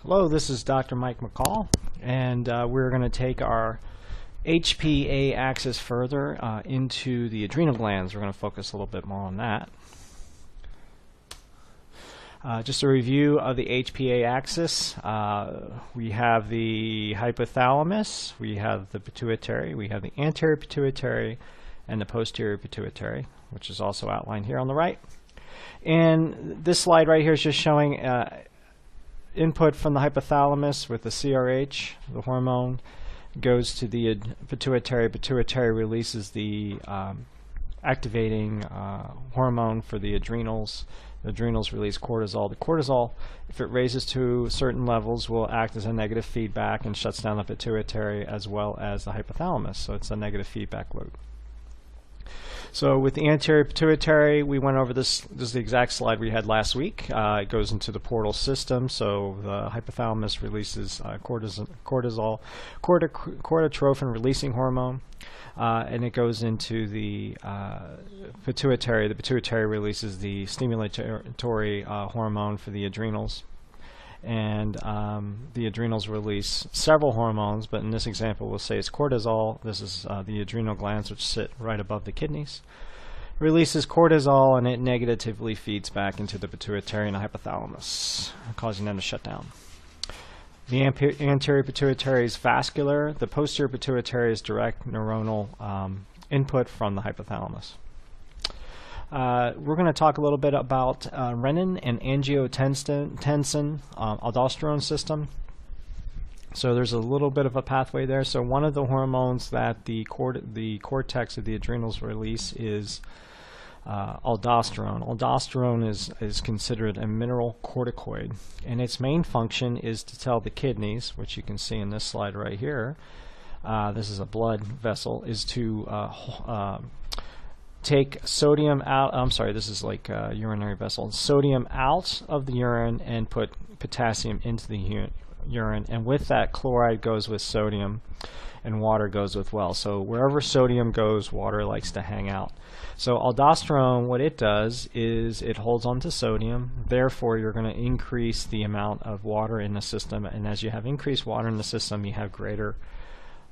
Hello, this is Dr. Mike McCall, and we're going to take our HPA axis further into the adrenal glands. We're going to focus a little bit more on that. Just a review of the HPA axis. We have the hypothalamus, we have the pituitary, we have the anterior pituitary, and the posterior pituitary, which is also outlined here on the right. And this slide right here is just showing input from the hypothalamus with the CRH, the hormone, goes to the pituitary. Pituitary releases the activating hormone for the adrenals. The adrenals release cortisol. The cortisol, if it raises to certain levels, will act as a negative feedback and shuts down the pituitary as well as the hypothalamus. So it's a negative feedback loop. So with the anterior pituitary, we went over this. This is the exact slide we had last week. It goes into the portal system. So the hypothalamus releases cortisol, corticotrophin-releasing hormone, and it goes into the pituitary. The pituitary releases the stimulatory hormone for the adrenals. And the adrenals release several hormones, but in this example we'll say it's cortisol. This is the adrenal glands, which sit right above the kidneys. It releases cortisol, and it negatively feeds back into the pituitary and the hypothalamus, causing them to shut down. The anterior pituitary is vascular. The posterior pituitary is direct neuronal input from the hypothalamus. We're going to talk a little bit about renin and angiotensin aldosterone system. So there's a little bit of a pathway there. So one of the hormones that the cortex of the adrenals release is aldosterone. Aldosterone is considered a mineral corticoid, and its main function is to tell the kidneys, which you can see in this slide right here, this is a blood vessel, is to take sodium out. I'm sorry, this is like a urinary vessel. Sodium out of the urine and put potassium into the urine, and with that, chloride goes with sodium and water goes with well. So wherever sodium goes, water likes to hang out. So aldosterone, what it does is it holds on to sodium. Therefore, you're going to increase the amount of water in the system, and as you have increased water in the system, you have greater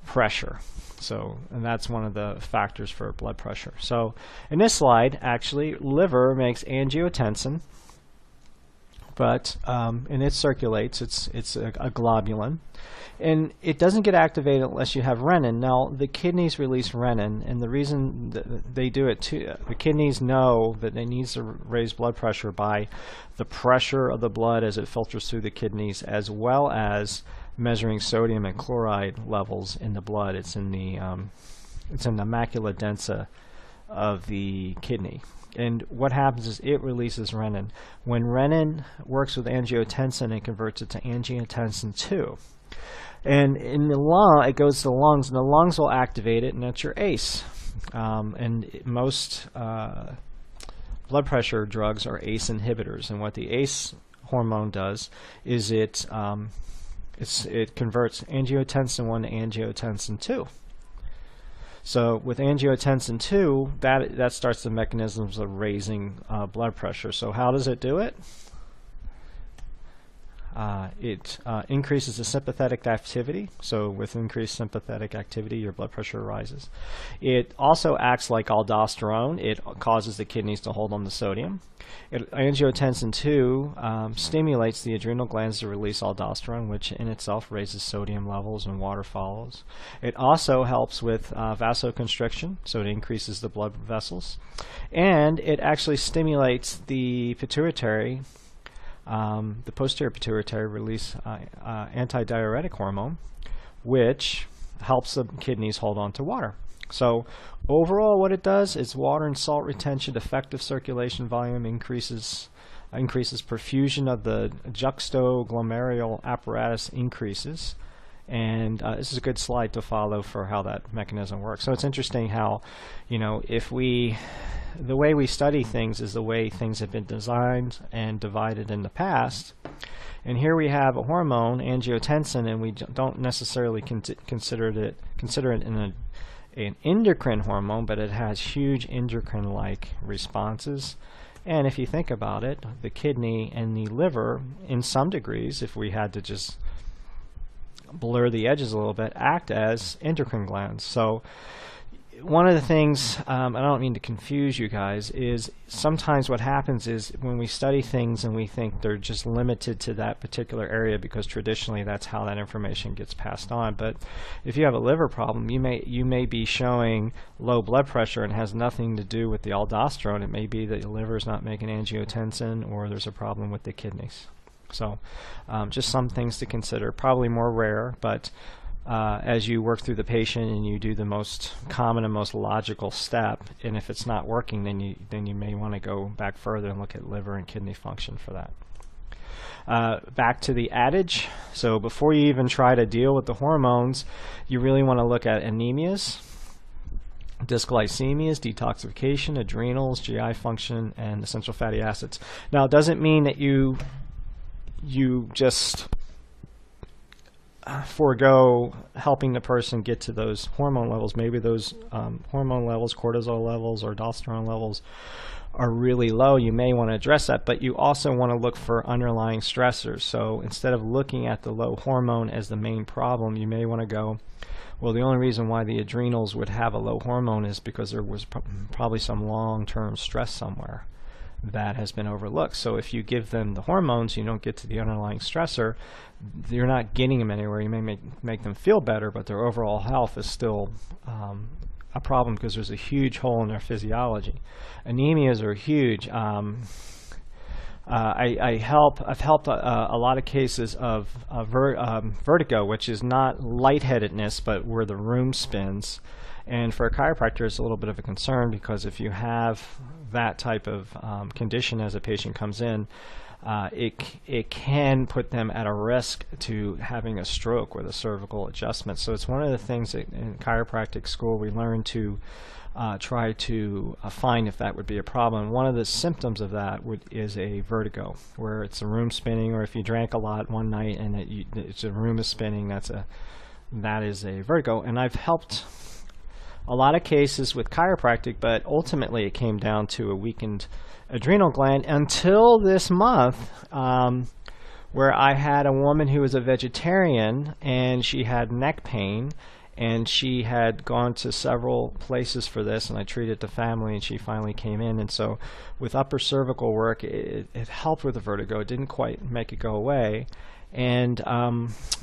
pressure. So, and that's one of the factors for blood pressure. So in this slide, actually, liver makes angiotensin, but and it circulates. It's a globulin, and it doesn't get activated unless you have renin. Now the kidneys release renin, and the reason that they do it too, the kidneys know that they need to raise blood pressure by the pressure of the blood as it filters through the kidneys, as well as measuring sodium and chloride levels in the blood. It's in the macula densa of the kidney. And what happens is it releases renin. When renin works with angiotensin, it converts it to angiotensin 2. And in the lung, it goes to the lungs, and the lungs will activate it, and that's your ACE. Most blood pressure drugs are ACE inhibitors. And what the ACE hormone does is it converts angiotensin 1 to angiotensin 2. So with angiotensin 2, that starts the mechanisms of raising blood pressure. So how does it do it? It increases the sympathetic activity. So with increased sympathetic activity, your blood pressure rises. It also acts like aldosterone. It causes the kidneys to hold on to sodium. Angiotensin 2 stimulates the adrenal glands to release aldosterone, which in itself raises sodium levels and water follows. It also helps with vasoconstriction, so it increases the blood vessels. And it actually stimulates the pituitary. The posterior pituitary release antidiuretic hormone, which helps the kidneys hold on to water. So overall, what it does is water and salt retention, effective circulation volume, increases perfusion of the juxtaglomerular apparatus increases. And this is a good slide to follow for how that mechanism works. So it's interesting how, the way we study things is the way things have been designed and divided in the past. And here we have a hormone, angiotensin, and we don't necessarily consider it an endocrine hormone, but it has huge endocrine-like responses. And if you think about it, the kidney and the liver, in some degrees, if we had to just blur the edges a little bit, act as endocrine glands. So one of the things, I don't mean to confuse you guys, is sometimes what happens is when we study things and we think they're just limited to that particular area because traditionally that's how that information gets passed on. But if you have a liver problem, you may be showing low blood pressure and has nothing to do with the aldosterone. It may be that your liver is not making angiotensin, or there's a problem with the kidneys. So just some things to consider, probably more rare, but as you work through the patient and you do the most common and most logical step, and if it's not working, then you may want to go back further and look at liver and kidney function for that. Back to the adage. So before you even try to deal with the hormones, you really want to look at anemias, dysglycemias, detoxification, adrenals, GI function, and essential fatty acids. Now, it doesn't mean that you just forego helping the person get to those hormone levels. Maybe those hormone levels, cortisol levels or aldosterone levels, are really low. You may want to address that, but you also want to look for underlying stressors. So instead of looking at the low hormone as the main problem, you may want to go, well, the only reason why the adrenals would have a low hormone is because there was probably some long-term stress somewhere that has been overlooked. So if you give them the hormones, you don't get to the underlying stressor, you're not getting them anywhere. You may make them feel better, but their overall health is still a problem because there's a huge hole in their physiology. Anemias are huge. I've helped a lot of cases of vertigo, which is not lightheadedness, but where the room spins. And for a chiropractor, it's a little bit of a concern because if you have that type of condition as a patient comes in, it can put them at a risk to having a stroke with a cervical adjustment. So it's one of the things that in chiropractic school we learn to try to find if that would be a problem. One of the symptoms of that is a vertigo, where it's a room spinning, or if you drank a lot one night and it's a room is spinning, that is a vertigo. And I've helped a lot of cases with chiropractic, but ultimately it came down to a weakened adrenal gland until this month, where I had a woman who was a vegetarian and she had neck pain, and she had gone to several places for this, and I treated the family, and she finally came in. And so with upper cervical work, it helped with the vertigo. It didn't quite make it go away. And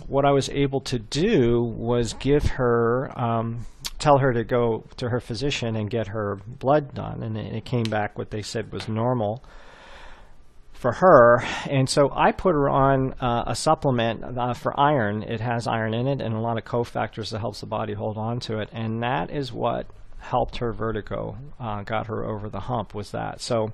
what I was able to do was give her, tell her to go to her physician and get her blood done, and it came back what they said was normal for her. And so I put her on a supplement for iron. It has iron in it and a lot of cofactors that helps the body hold on to it, and that is what helped her vertigo, got her over the hump, was that. So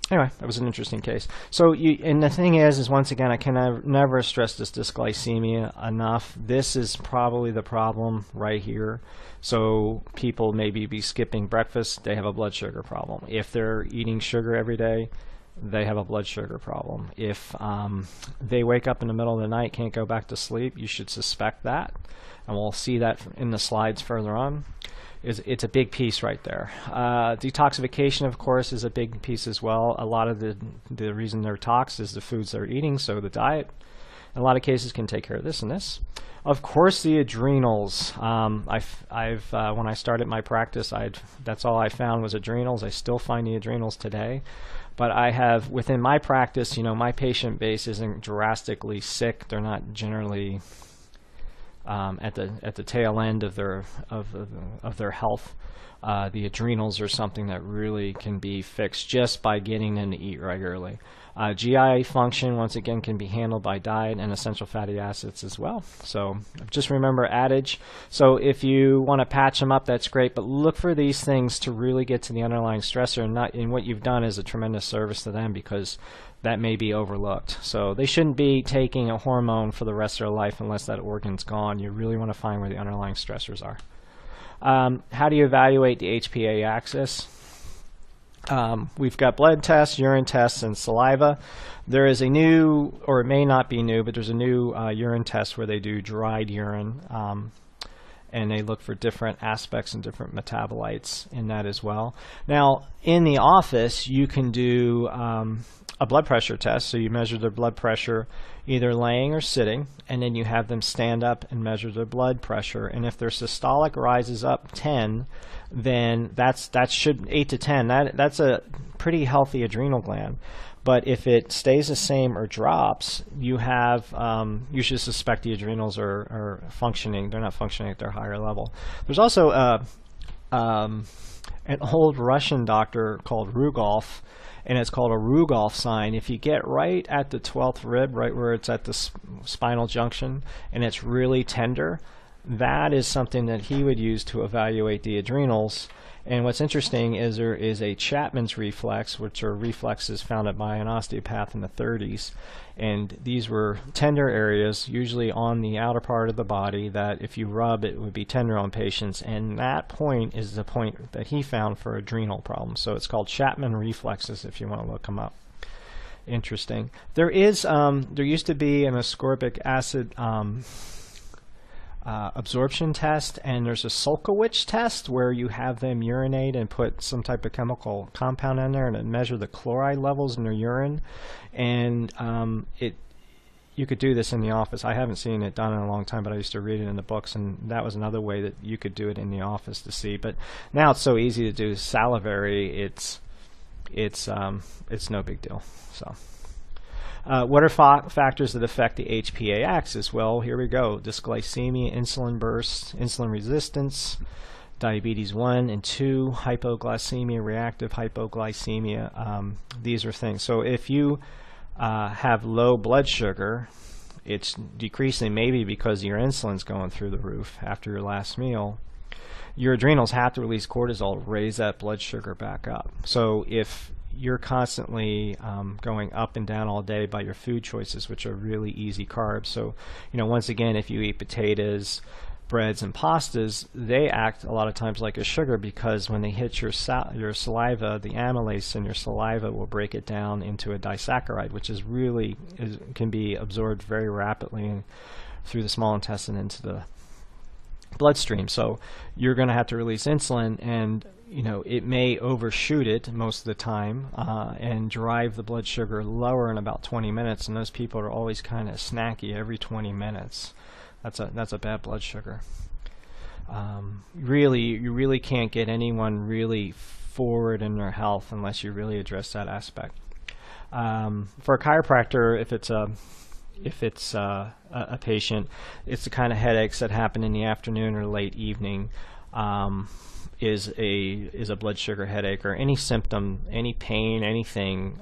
anyway, that was an interesting case. So, and the thing is once again, I can never stress this dysglycemia enough. This is probably the problem right here. So people maybe be skipping breakfast, they have a blood sugar problem. If they're eating sugar every day, they have a blood sugar problem. If they wake up in the middle of the night, can't go back to sleep, you should suspect that. And we'll see that in the slides further on. It's a big piece right there. Detoxification, of course, is a big piece as well. A lot of the reason they're toxic is the foods they're eating, so the diet in a lot of cases can take care of this and this. Of course, the adrenals. When I started my practice, that's all I found was adrenals. I still find the adrenals today. But I have, within my practice, my patient base isn't drastically sick. They're not generally at the tail end of their health. The adrenals are something that really can be fixed just by getting them to eat regularly. GI function, once again, can be handled by diet and essential fatty acids as well. So just remember adage. So if you want to patch them up, that's great, but look for these things to really get to the underlying stressor, and what you've done is a tremendous service to them, because that may be overlooked. So they shouldn't be taking a hormone for the rest of their life unless that organ's gone. You really want to find where the underlying stressors are. How do you evaluate the HPA axis? We've got blood tests, urine tests, and saliva. There is a new, or it may not be new, but there's a new urine test where they do dried urine. and they look for different aspects and different metabolites in that as well. Now, in the office, you can do a blood pressure test. So you measure their blood pressure either laying or sitting, and then you have them stand up and measure their blood pressure. And if their systolic rises up 10, then that should 8 to 10. That's a pretty healthy adrenal gland. But if it stays the same or drops, you should suspect the adrenals are functioning. They're not functioning at their higher level. There's also an old Russian doctor called Rugolf, and it's called a Rugolf sign. If you get right at the 12th rib, right where it's at the spinal junction, and it's really tender, that is something that he would use to evaluate the adrenals. And what's interesting is there is a Chapman's reflex, which are reflexes found by an osteopath in the 30s. And these were tender areas, usually on the outer part of the body, that if you rub, it would be tender on patients. And that point is the point that he found for adrenal problems. So it's called Chapman reflexes if you want to look them up. Interesting. There used to be an ascorbic acid absorption test, and there's a Sulkowicz test where you have them urinate and put some type of chemical compound in there and measure the chloride levels in their urine. And you could do this in the office. I haven't seen it done in a long time, but I used to read it in the books, and that was another way that you could do it in the office to see. But now it's so easy to do salivary. It's no big deal. So. What are factors that affect the HPA axis? Well, here we go. Dysglycemia, insulin burst, insulin resistance, diabetes 1 and 2, hypoglycemia, reactive hypoglycemia. These are things. So if you have low blood sugar, it's decreasing maybe because your insulin's going through the roof after your last meal. Your adrenals have to release cortisol to raise that blood sugar back up. So if you're constantly going up and down all day by your food choices, which are really easy carbs. So, once again, if you eat potatoes, breads, and pastas, they act a lot of times like a sugar because when they hit your saliva, the amylase in your saliva will break it down into a disaccharide, which can be absorbed very rapidly through the small intestine into the bloodstream. So you're going to have to release insulin, and it may overshoot it most of the time and drive the blood sugar lower in about 20 minutes, and those people are always kind of snacky every 20 minutes. That's a bad blood sugar. You really can't get anyone really forward in their health unless you really address that aspect. For a chiropractor, if it's a patient, it's the kind of headaches that happen in the afternoon or late evening. Is a blood sugar headache or any symptom, any pain, anything,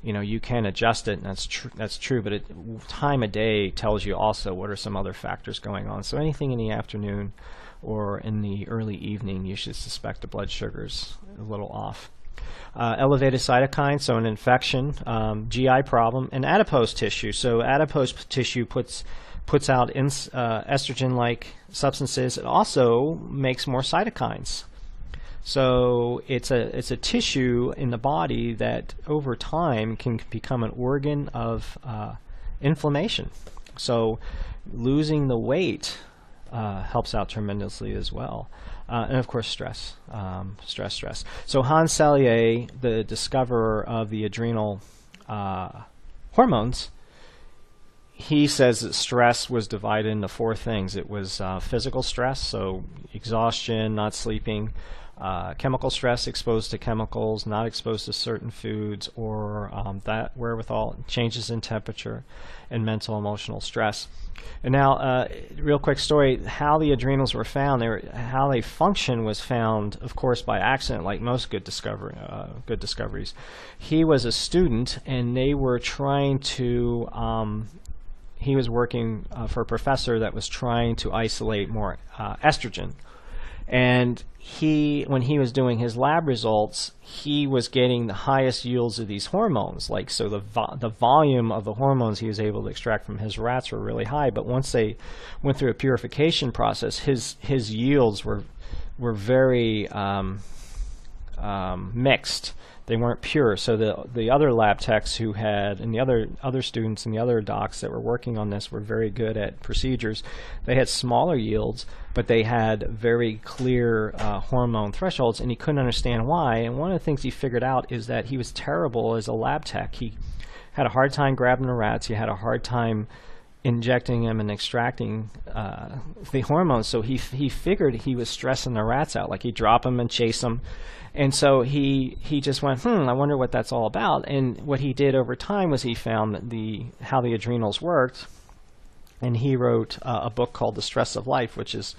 you can adjust it, and that's true, but time of day tells you also what are some other factors going on. So anything in the afternoon or in the early evening, you should suspect the blood sugar's a little off. Elevated cytokines, so an infection, GI problem, and adipose tissue. So adipose tissue puts out estrogen-like substances. It also makes more cytokines. So it's a tissue in the body that over time can become an organ of inflammation. So losing the weight helps out tremendously as well. And of course stress. So Hans Selye, the discoverer of the adrenal hormones, he says that stress was divided into 4 things. It was physical stress, so exhaustion, not sleeping, chemical stress, exposed to chemicals, not exposed to certain foods, or that wherewithal, changes in temperature, and mental emotional stress. And now, real quick story, how the adrenals were found, how they function was found, of course, by accident, like most good discoveries. He was a student, and they were trying to he was working for a professor that was trying to isolate more estrogen. And when he was doing his lab results, he was getting the highest yields of these hormones. So the volume of the hormones he was able to extract from his rats were really high. But once they went through a purification process, his yields were very mixed. They weren't pure. So the other lab techs who had, and the other students and the other docs that were working on this were very good at procedures. They had smaller yields, but they had very clear hormone thresholds, and he couldn't understand why. And one of the things he figured out is that he was terrible as a lab tech. He had a hard time grabbing the rats. He had a hard time injecting them and extracting the hormones. So he figured he was stressing the rats out, like he'd drop them and chase them. And so he just went, I wonder what that's all about. And what he did over time was he found how the adrenals worked, and he wrote a book called The Stress of Life, which is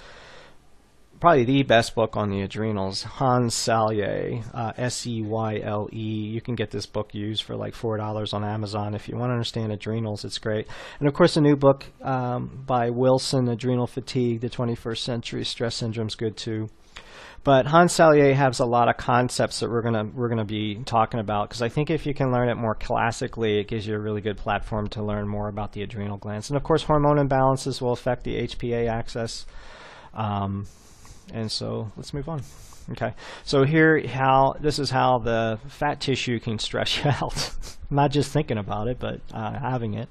probably the best book on the adrenals. Hans Selye, Seyle. You can get this book used for like $4 on Amazon. If you want to understand adrenals, it's great. And of course, a new book by Wilson, Adrenal Fatigue, the 21st Century Stress Syndrome, is good too. But Hans Selye has a lot of concepts that we're gonna be talking about, because I think if you can learn it more classically, it gives you a really good platform to learn more about the adrenal glands. And of course, hormone imbalances will affect the HPA axis. And so let's move on. Okay, so this is how the fat tissue can stress you out. Not just thinking about it, but having it.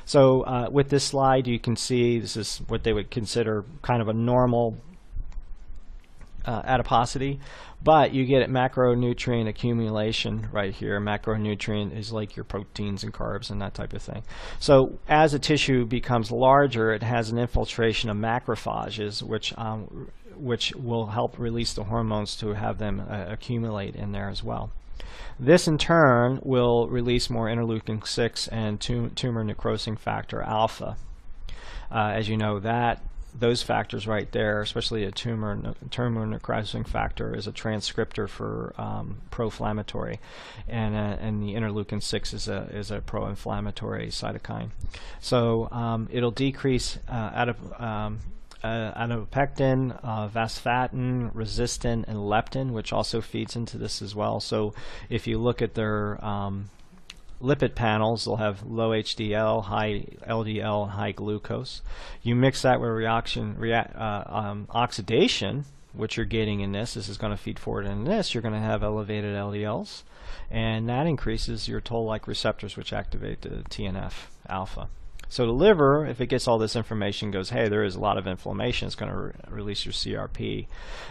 So with this slide, you can see this is what they would consider kind of a normal adiposity, but you get macronutrient accumulation right here. Macronutrient is like your proteins and carbs and that type of thing. So as a tissue becomes larger, it has an infiltration of macrophages, which will help release the hormones to have them accumulate in there as well. This in turn will release more interleukin-6 and tumor necrosing factor alpha. As you know, those factors right there, especially a tumor necrosing factor, is a transcriptor for pro-inflammatory, and the interleukin-6 is a pro-inflammatory cytokine. So it'll decrease adipectin, vastatin, resistin, and leptin, which also feeds into this as well. So if you look at their lipid panels, they'll have low HDL, high LDL, high glucose. You mix that with oxidation, which you're getting in this is going to feed forward in this. You're going to have elevated LDLs, and that increases your toll-like receptors, which activate the TNF alpha. So the liver, if it gets all this information, goes, hey, there is a lot of inflammation. It's going to release your CRP,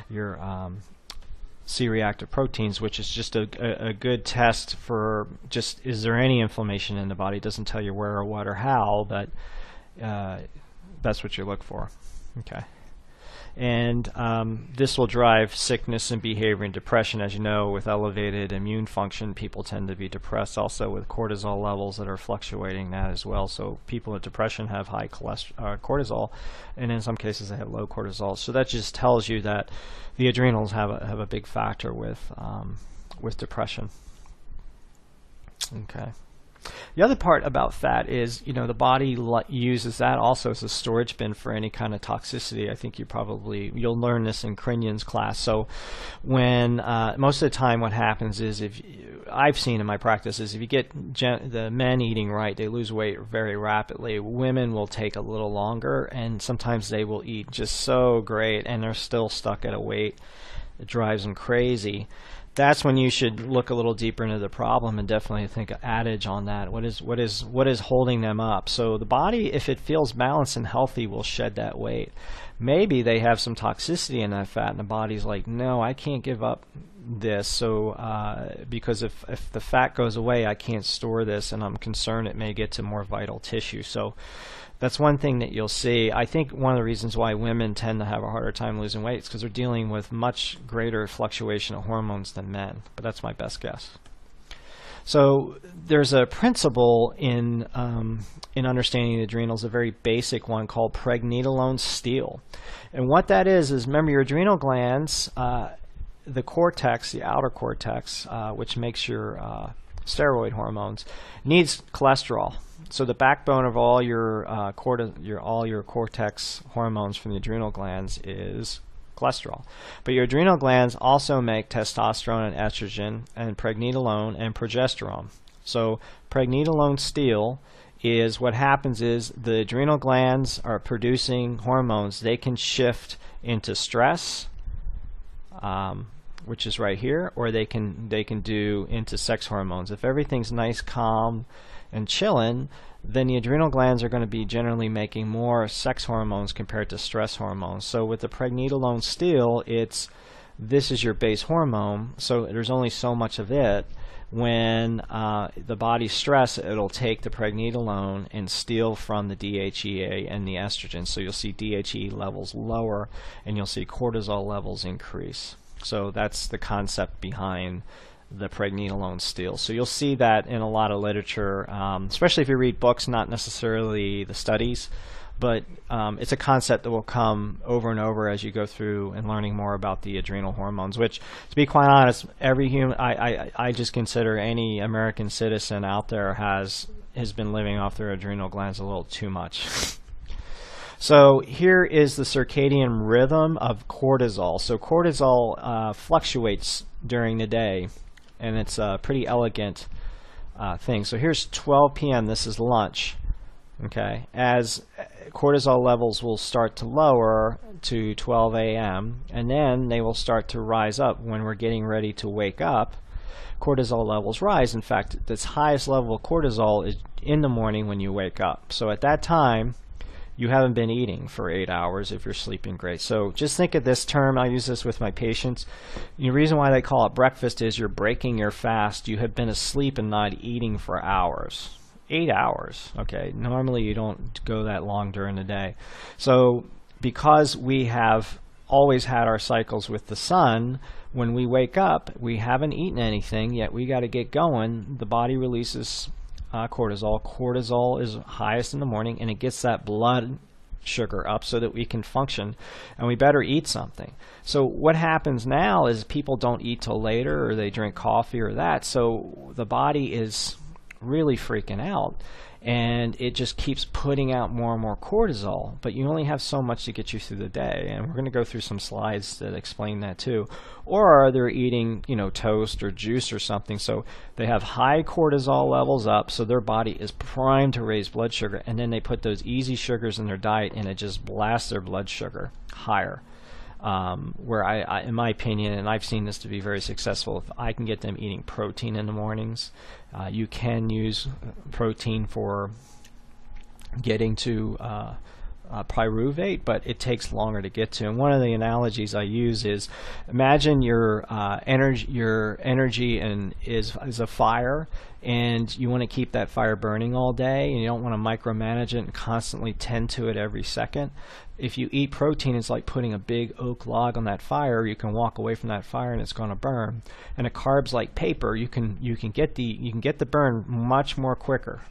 your C-reactive proteins, which is just a good test for just, is there any inflammation in the body? It doesn't tell you where or what or how, but that's what you look for. Okay. And this will drive sickness and behavior and depression. As you know, with elevated immune function, people tend to be depressed. Also with cortisol levels that are fluctuating, that as well. So people with depression have high cortisol, and in some cases they have low cortisol. So that just tells you that the adrenals have a big factor with depression. Okay. The other part about fat is, the body uses that also as a storage bin for any kind of toxicity. I think you'll learn this in Crinion's class. So when most of the time what happens is, I've seen in my practice, is if you get the men eating right, they lose weight very rapidly. Women will take a little longer, and sometimes they will eat just so great and they're still stuck at a weight that drives them crazy. That's when you should look a little deeper into the problem and definitely think an adage on that. What is holding them up? So the body, if it feels balanced and healthy, will shed that weight. Maybe they have some toxicity in that fat, and the body's like, no, I can't give up this. So because if the fat goes away, I can't store this, and I'm concerned it may get to more vital tissue. So that's one thing that you'll see. I think one of the reasons why women tend to have a harder time losing weight is because they're dealing with much greater fluctuation of hormones than men. But that's my best guess. So there's a principle in understanding the adrenals, a very basic one called pregnenolone steal. And what that is remember your adrenal glands, the cortex, the outer cortex, which makes your steroid hormones, needs cholesterol. So the backbone of all your cortex hormones from the adrenal glands is cholesterol. But your adrenal glands also make testosterone and estrogen and pregnenolone and progesterone. So pregnenolone steal is what happens is the adrenal glands are producing hormones. They can shift into stress, which is right here, or they can do into sex hormones. If everything's nice, calm, and chilling, then the adrenal glands are going to be generally making more sex hormones compared to stress hormones. So with the pregnenolone steal, this is your base hormone, so there's only so much of it. When the body's stressed, it'll take the pregnenolone and steal from the DHEA and the estrogen. So you'll see DHEA levels lower, and you'll see cortisol levels increase. So that's the concept behind the pregnenolone steal. So you'll see that in a lot of literature, especially if you read books, not necessarily the studies, but it's a concept that will come over and over as you go through and learning more about the adrenal hormones, which, to be quite honest, every human, I just consider any American citizen out there has been living off their adrenal glands a little too much. So here is the circadian rhythm of cortisol. So cortisol fluctuates during the day, and it's a pretty elegant thing. So here's 12 p.m. This is lunch. Okay, as cortisol levels will start to lower to 12 a.m. and then they will start to rise up when we're getting ready to wake up. Cortisol levels rise. In fact, this highest level of cortisol is in the morning when you wake up. So at that time, you haven't been eating for 8 hours if you're sleeping great. So just think of this term. I use this with my patients. The reason why they call it breakfast is you're breaking your fast. You have been asleep and not eating for hours. 8 hours. Okay, normally you don't go that long during the day. So because we have always had our cycles with the sun, when we wake up, we haven't eaten anything yet. We got to get going. The body releases cortisol. Cortisol is highest in the morning, and it gets that blood sugar up so that we can function, and we better eat something. So what happens now is people don't eat till later, or they drink coffee or that, so the body is really freaking out, and it just keeps putting out more and more cortisol, but you only have so much to get you through the day, and we're going to go through some slides that explain that too. Or they're eating, toast or juice or something, so they have high cortisol levels up, so their body is primed to raise blood sugar, and then they put those easy sugars in their diet, and it just blasts their blood sugar higher. Where I, in my opinion, and I've seen this to be very successful, if I can get them eating protein in the mornings, you can use protein for getting to pyruvate, but it takes longer to get to. And one of the analogies I use is, imagine your energy is a fire, and you want to keep that fire burning all day, and you don't want to micromanage it and constantly tend to it every second. If you eat protein, it's like putting a big oak log on that fire. You can walk away from that fire and it's going to burn. And a carb's like paper. You can get the burn much more quicker,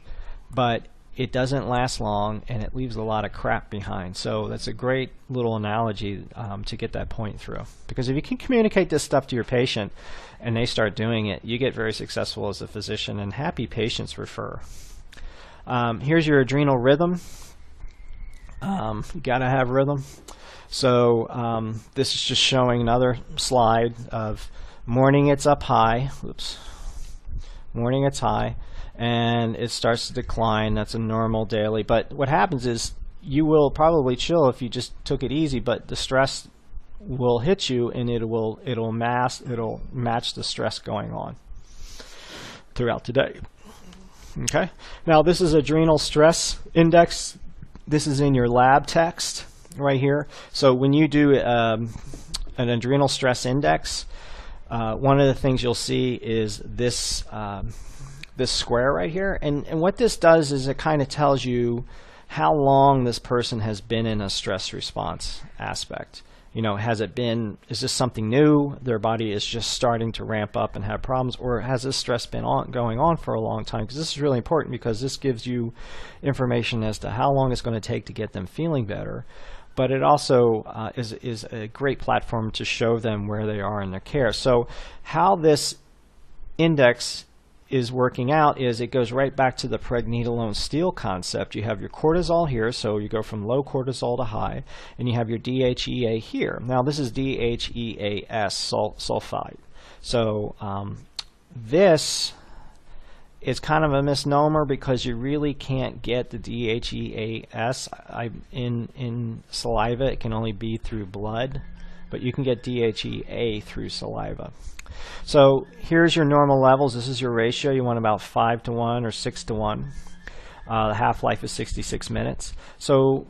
but it doesn't last long, and it leaves a lot of crap behind. So that's a great little analogy to get that point through. Because if you can communicate this stuff to your patient and they start doing it, you get very successful as a physician, and happy patients refer. Here's your adrenal rhythm. You got to have rhythm. So this is just showing another slide of morning it's up high. Oops. Morning it's high, and it starts to decline. That's a normal daily. But what happens is you will probably chill if you just took it easy, but the stress will hit you, and it'll match the stress going on throughout the day. Okay. Now this is adrenal stress index. This is in your lab text right here. So when you do an adrenal stress index, one of the things you'll see is this this square right here. And what this does is it kind of tells you how long this person has been in a stress response aspect. Is this something new? Their body is just starting to ramp up and have problems, or has this stress been going on for a long time? Because this is really important, because this gives you information as to how long it's going to take to get them feeling better. But it also is a great platform to show them where they are in their care. So how this index is working out is it goes right back to the pregnenolone steal concept. You have your cortisol here, so you go from low cortisol to high, and you have your DHEA here. Now this is DHEAS sulfide. So this is kind of a misnomer, because you really can't get the DHEAS in saliva. It can only be through blood. but you can get DHEA through saliva. So here's your normal levels. This is your ratio. You want about 5 to 1 or 6 to 1. The half-life is 66 minutes. So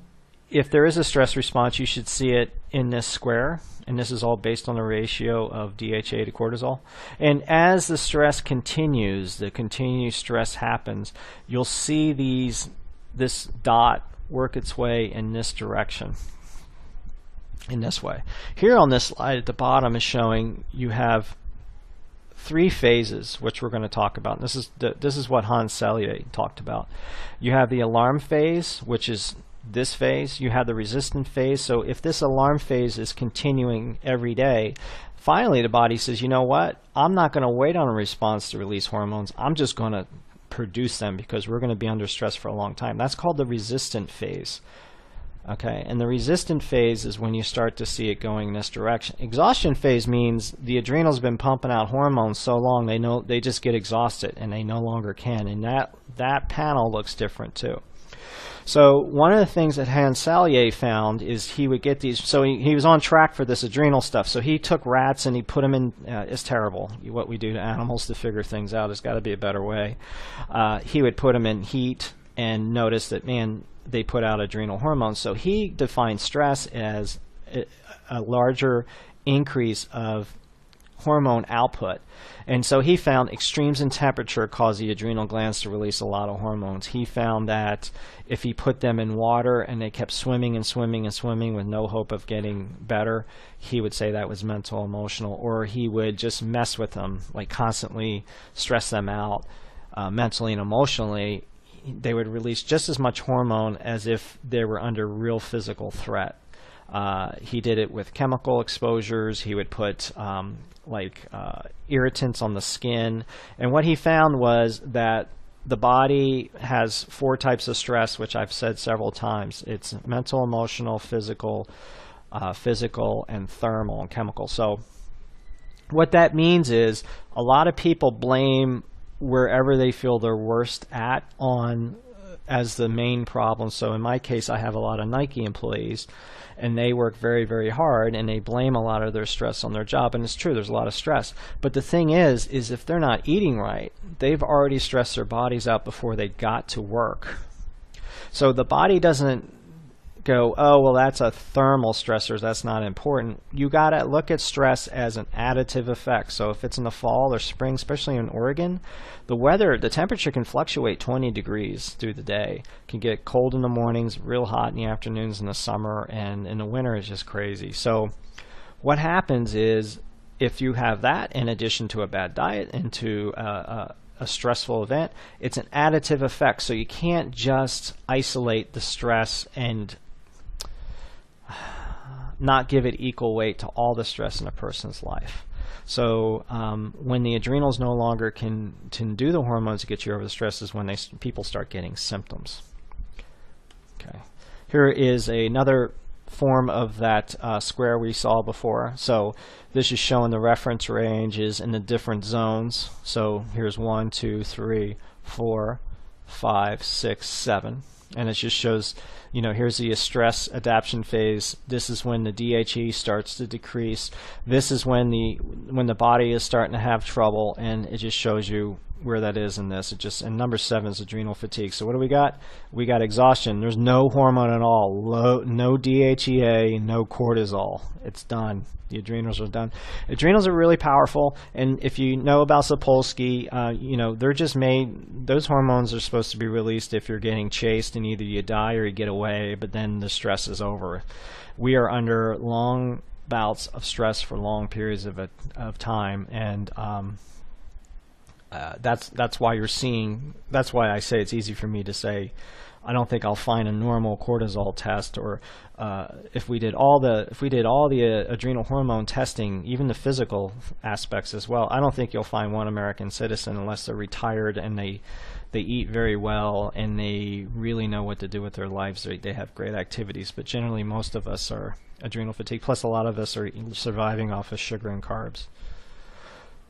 if there is a stress response, you should see it in this square, and this is all based on the ratio of DHA to cortisol. And as the stress continues, the continued stress happens, you'll see this dot work its way in this direction, in this way. Here on this slide at the bottom is showing you have 3 phases, which we're going to talk about. This is what Hans Selye talked about. You have the alarm phase, which is this phase. You have the resistant phase. So if this alarm phase is continuing every day, finally the body says, you know what, I'm not going to wait on a response to release hormones. I'm just going to produce them because we're going to be under stress for a long time. That's called the resistant phase. Okay, and the resistant phase is when you start to see it going in this direction. Exhaustion phase means the adrenals have been pumping out hormones so long they just get exhausted and they no longer can, and that panel looks different too. So one of the things that Hans Selye found is he would get these, so he was on track for this adrenal stuff. So he took rats and he put them in, it's terrible what we do to animals to figure things out. There's got to be a better way. He would put them in heat and notice that, man, they put out adrenal hormones. So he defined stress as a larger increase of hormone output. And so he found extremes in temperature cause the adrenal glands to release a lot of hormones. He found that if he put them in water and they kept swimming and swimming and swimming with no hope of getting better, he would say that was mental, emotional. Or he would just mess with them, like constantly stress them out mentally and emotionally. They would release just as much hormone as if they were under real physical threat. He did it with chemical exposures. He would put irritants on the skin. And what he found was that the body has 4 types of stress, which I've said several times. It's mental, emotional, physical, and thermal and chemical. So what that means is a lot of people blame wherever they feel they're worst at on as the main problem. So in my case, I have a lot of Nike employees, and they work very, very hard, and they blame a lot of their stress on their job. And it's true, there's a lot of stress. But the thing is if they're not eating right, they've already stressed their bodies out before they got to work. So the body doesn't go, oh, well, that's a thermal stressor, that's not important. You got to look at stress as an additive effect. So if it's in the fall or spring, especially in Oregon, the temperature can fluctuate 20 degrees through the day. It can get cold in the mornings, real hot in the afternoons in the summer, and in the winter it's just crazy. So what happens is if you have that in addition to a bad diet and to a stressful event, it's an additive effect. So you can't just isolate the stress and not give it equal weight to all the stress in a person's life. So when the adrenals no longer can do the hormones to get you over the stress is when people start getting symptoms. Okay. Here is another form of that square we saw before. So this is showing the reference ranges in the different zones. So here's 1, 2, 3, 4, 5, 6, 7. And it just shows, you know, here's the stress adaptation phase. This is when the DHE starts to decrease. This is when the body is starting to have trouble, and it just shows you where that is in this. And number 7 is adrenal fatigue. So what do we got? We got exhaustion. There's no hormone at all. No DHEA, no cortisol. It's done. The adrenals are done. Adrenals are really powerful, and if you know about Sapolsky, you know, they're just made, those hormones are supposed to be released if you're getting chased and either you die or you get away, but then the stress is over. We are under long bouts of stress for long periods of time, and that's why you're seeing, that's why I say it's easy for me to say I don't think I'll find a normal cortisol test, or if we did all the adrenal hormone testing, even the physical aspects as well, I don't think you'll find one American citizen unless they're retired and they eat very well and they really know what to do with their lives. They have great activities, but generally most of us are adrenal fatigue, plus a lot of us are surviving off of sugar and carbs.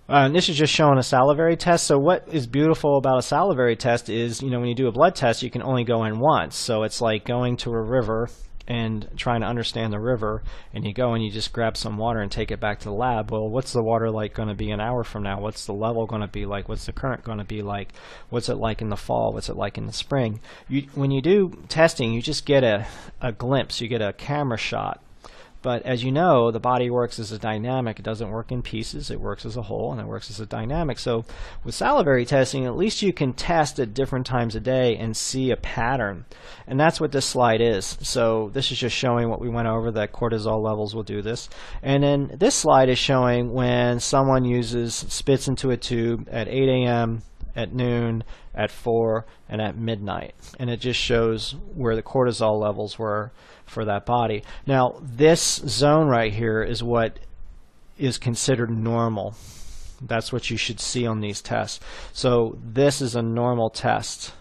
And this is just showing a salivary test. So what is beautiful about a salivary test is, you know, when you do a blood test, you can only go in once. So it's like going to a river and trying to understand the river, and you go and you just grab some water and take it back to the lab. Well, what's the water like going to be an hour from now? What's the level going to be like? What's the current going to be like? What's it like in the fall? What's it like in the spring? When you do testing, you just get a glimpse. You get a camera shot. But as you know, the body works as a dynamic. It doesn't work in pieces. It works as a whole, and it works as a dynamic. So with salivary testing, at least you can test at different times a day and see a pattern. And that's what this slide is. So this is just showing what we went over, that cortisol levels will do this. And then this slide is showing when someone spits into a tube at 8 a.m., at noon, at 4, and at midnight. And it just shows where the cortisol levels were for that body. Now, this zone right here is what is considered normal. That's what you should see on these tests. So this is a normal test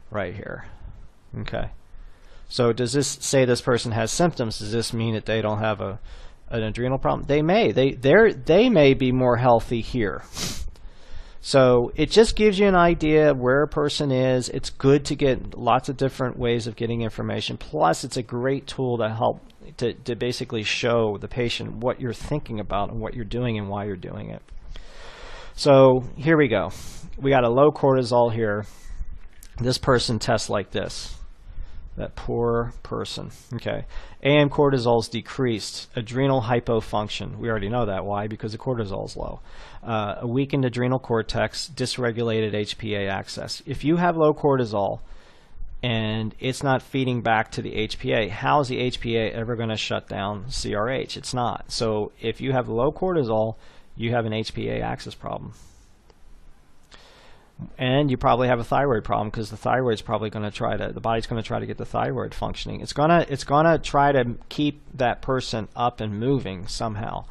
right here. Okay. So does this say this person has symptoms? Does this mean that they don't have an adrenal problem? They may. They may be more healthy here. So it just gives you an idea of where a person is. It's good to get lots of different ways of getting information. Plus, it's a great tool to help to basically show the patient what you're thinking about and what you're doing and why you're doing it. So here we go. We got a low cortisol here. This person tests like this. That poor person. Okay. AM cortisol is decreased. Adrenal hypofunction. We already know that. Why? Because the cortisol is low. A weakened adrenal cortex, dysregulated HPA axis. If you have low cortisol and it's not feeding back to the HPA, how is the HPA ever going to shut down CRH? It's not. So if you have low cortisol, you have an HPA axis problem. And you probably have a thyroid problem, because the thyroid's probably going to the body's going to try to get the thyroid functioning. It's going to try to keep that person up and moving somehow.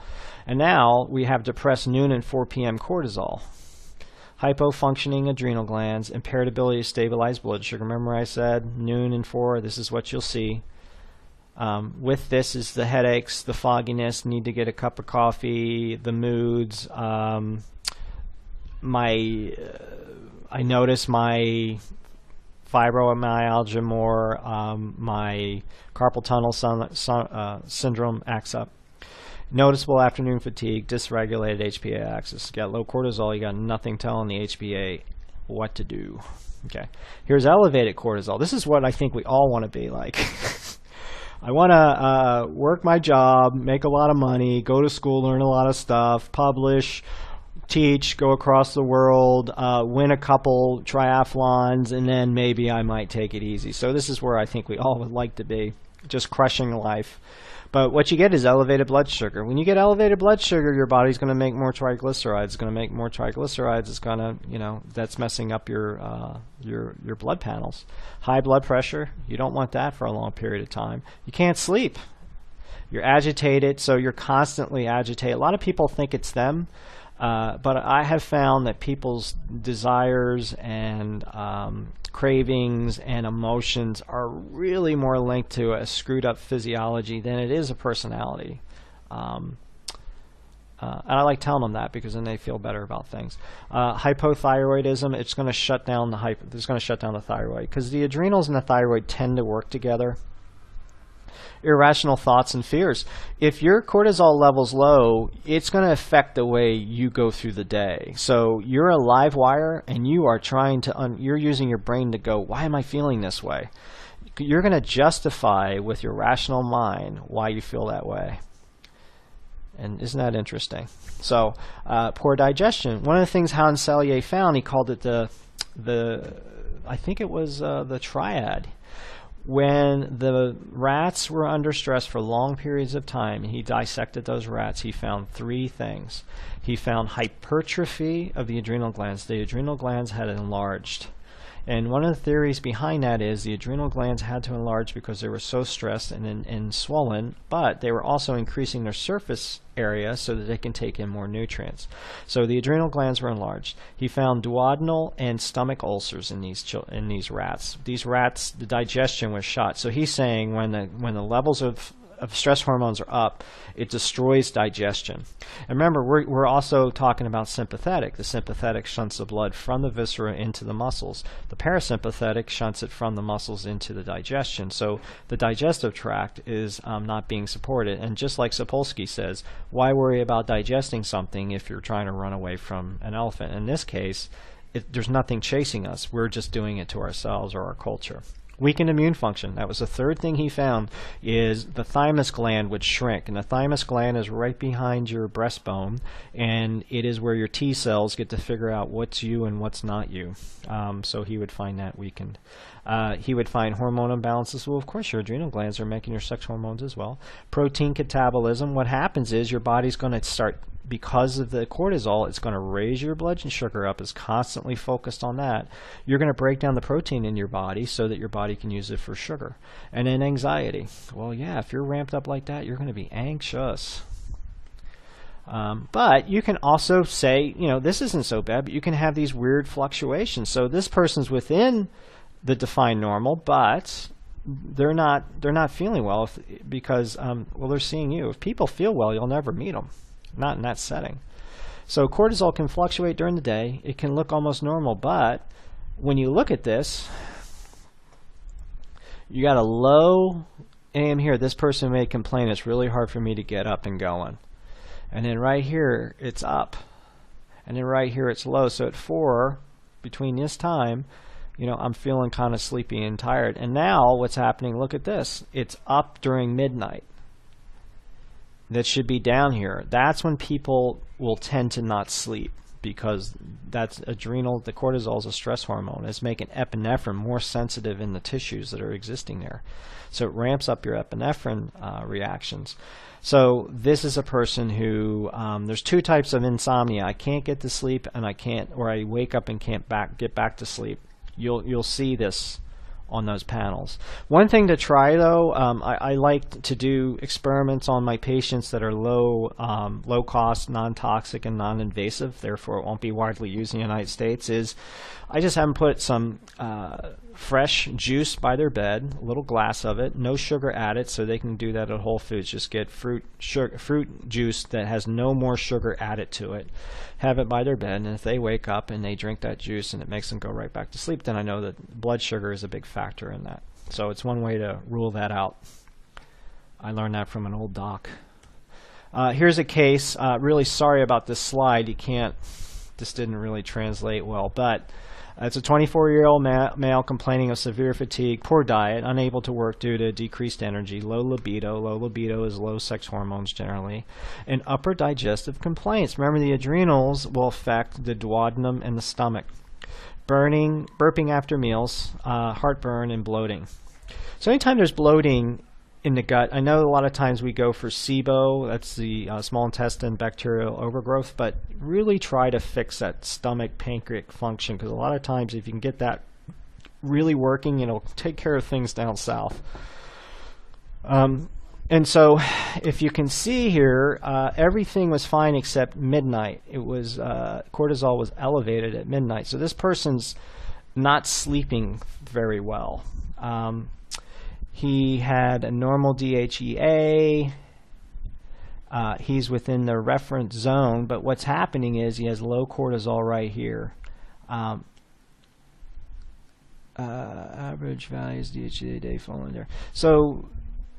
And now we have depressed noon and 4 p.m. cortisol. Hypofunctioning adrenal glands, impaired ability to stabilize blood sugar. Remember I said noon and 4, this is what you'll see. With this is the headaches, the fogginess, need to get a cup of coffee, the moods, I notice my fibromyalgia more, my carpal tunnel syndrome acts up. Noticeable afternoon fatigue, dysregulated HPA axis. You got low cortisol, you got nothing telling the HPA what to do. Okay, here's elevated cortisol. This is what I think we all want to be like. I want to work my job, make a lot of money, go to school, learn a lot of stuff, publish, teach, go across the world, win a couple triathlons, and then maybe I might take it easy. So this is where I think we all would like to be, just crushing life. But what you get is elevated blood sugar. When you get elevated blood sugar, your body's going to make more triglycerides. It's going to make more triglycerides. It's going to, that's messing up your blood panels. High blood pressure, you don't want that for a long period of time. You can't sleep. You're agitated, so you're constantly agitated. A lot of people think it's them. But I have found that people's desires and cravings and emotions are really more linked to a screwed up physiology than it is a personality. And I like telling them that, because then they feel better about things. Hypothyroidism, it's going to shut down the thyroid, because the adrenals and the thyroid tend to work together. Irrational thoughts and fears. If your cortisol level's low, it's going to affect the way you go through the day. So you're a live wire, and you are trying to you're using your brain to go, why am I feeling this way? You're going to justify with your rational mind why you feel that way. And isn't that interesting? So poor digestion. One of the things Hans Selye found, he called it I think it was the triad. When the rats were under stress for long periods of time, and he dissected those rats, he found 3 things. He found hypertrophy of the adrenal glands. The adrenal glands had enlarged. And one of the theories behind that is the adrenal glands had to enlarge because they were so stressed and swollen, but they were also increasing their surface area so that they can take in more nutrients. So the adrenal glands were enlarged. He found duodenal and stomach ulcers in these rats. These rats, the digestion was shot. So he's saying when the levels of stress hormones are up, it destroys digestion. And remember, we're also talking about sympathetic. The sympathetic shunts the blood from the viscera into the muscles. The parasympathetic shunts it from the muscles into the digestion. So the digestive tract is not being supported. And just like Sapolsky says, why worry about digesting something if you're trying to run away from an elephant? In this case, there's nothing chasing us. We're just doing it to ourselves or our culture. Weakened immune function. That was the third thing he found, is the thymus gland would shrink. And the thymus gland is right behind your breastbone, and it is where your T cells get to figure out what's you and what's not you. So he would find that weakened. He would find hormone imbalances. Well, of course, your adrenal glands are making your sex hormones as well. Protein catabolism. What happens is your body's going to start, because of the cortisol, it's going to raise your blood sugar up. It's constantly focused on that. You're going to break down the protein in your body so that your body can use it for sugar. And then anxiety. Well, yeah, if you're ramped up like that, you're going to be anxious. But you can also say, you know, this isn't so bad, but you can have these weird fluctuations. So this person's within the defined normal, but they're not feeling well because well, they're seeing you. If people feel well, you'll never meet them. Not in that setting. So cortisol can fluctuate during the day. It can look almost normal, but when you look at this, you got a low AM here. This person may complain, it's really hard for me to get up and going. And then right here, it's up. And then right here, it's low. So at 4, between this time, you know, I'm feeling kind of sleepy and tired. And now what's happening, look at this. It's up during midnight. That should be down here. That's when people will tend to not sleep, because that's adrenal. The cortisol is a stress hormone. It's making epinephrine more sensitive in the tissues that are existing there. So it ramps up your epinephrine reactions. So this is a person who, there's 2 types of insomnia. I can't get to sleep, and or I wake up and can't get back to sleep. You'll see this on those panels. One thing to try, though, I like to do experiments on my patients that are low cost, non-toxic, and non-invasive, therefore it won't be widely used in the United States, is I just have them put some fresh juice by their bed, a little glass of it, no sugar added, so they can do that at Whole Foods. Just get fruit juice that has no more sugar added to it. Have it by their bed, and if they wake up and they drink that juice and it makes them go right back to sleep, then I know that blood sugar is a big factor in that. So it's one way to rule that out. I learned that from an old doc. Here's a case. Really sorry about this slide. This didn't really translate well, but it's a 24-year-old male complaining of severe fatigue, poor diet, unable to work due to decreased energy, low libido. Low libido is low sex hormones generally, and upper digestive complaints. Remember, the adrenals will affect the duodenum and the stomach. Burning, burping after meals, heartburn, and bloating. So anytime there's bloating in the gut, I know a lot of times we go for SIBO, that's the small intestine bacterial overgrowth, but really try to fix that stomach pancreatic function, because a lot of times if you can get that really working, it'll take care of things down south. And so if you can see here, everything was fine except midnight. It was cortisol was elevated at midnight. So this person's not sleeping very well. He had a normal DHEA. He's within the reference zone, but what's happening is he has low cortisol right here. Average values, DHEA day falling there. So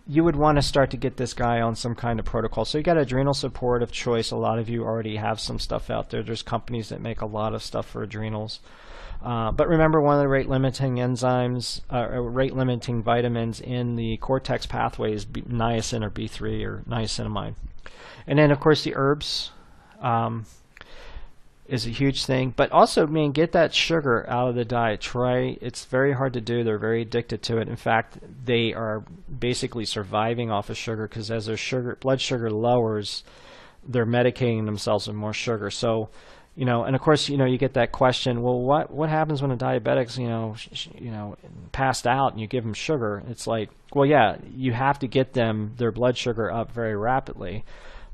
you would want to start to get this guy on some kind of protocol. So you got adrenal support of choice. A lot of you already have some stuff out there. There's companies that make a lot of stuff for adrenals. But remember, one of the rate-limiting enzymes, rate-limiting vitamins in the cortex pathway is niacin or B3 or niacinamide. And then, of course, the herbs is a huge thing. But also, get that sugar out of the diet. It's very hard to do. They're very addicted to it. In fact, they are basically surviving off of sugar, because as their blood sugar lowers, they're medicating themselves with more sugar. So, and of course, you get that question, well, what happens when a diabetic's, passed out and you give them sugar? It's like, well, yeah, you have to get their blood sugar up very rapidly.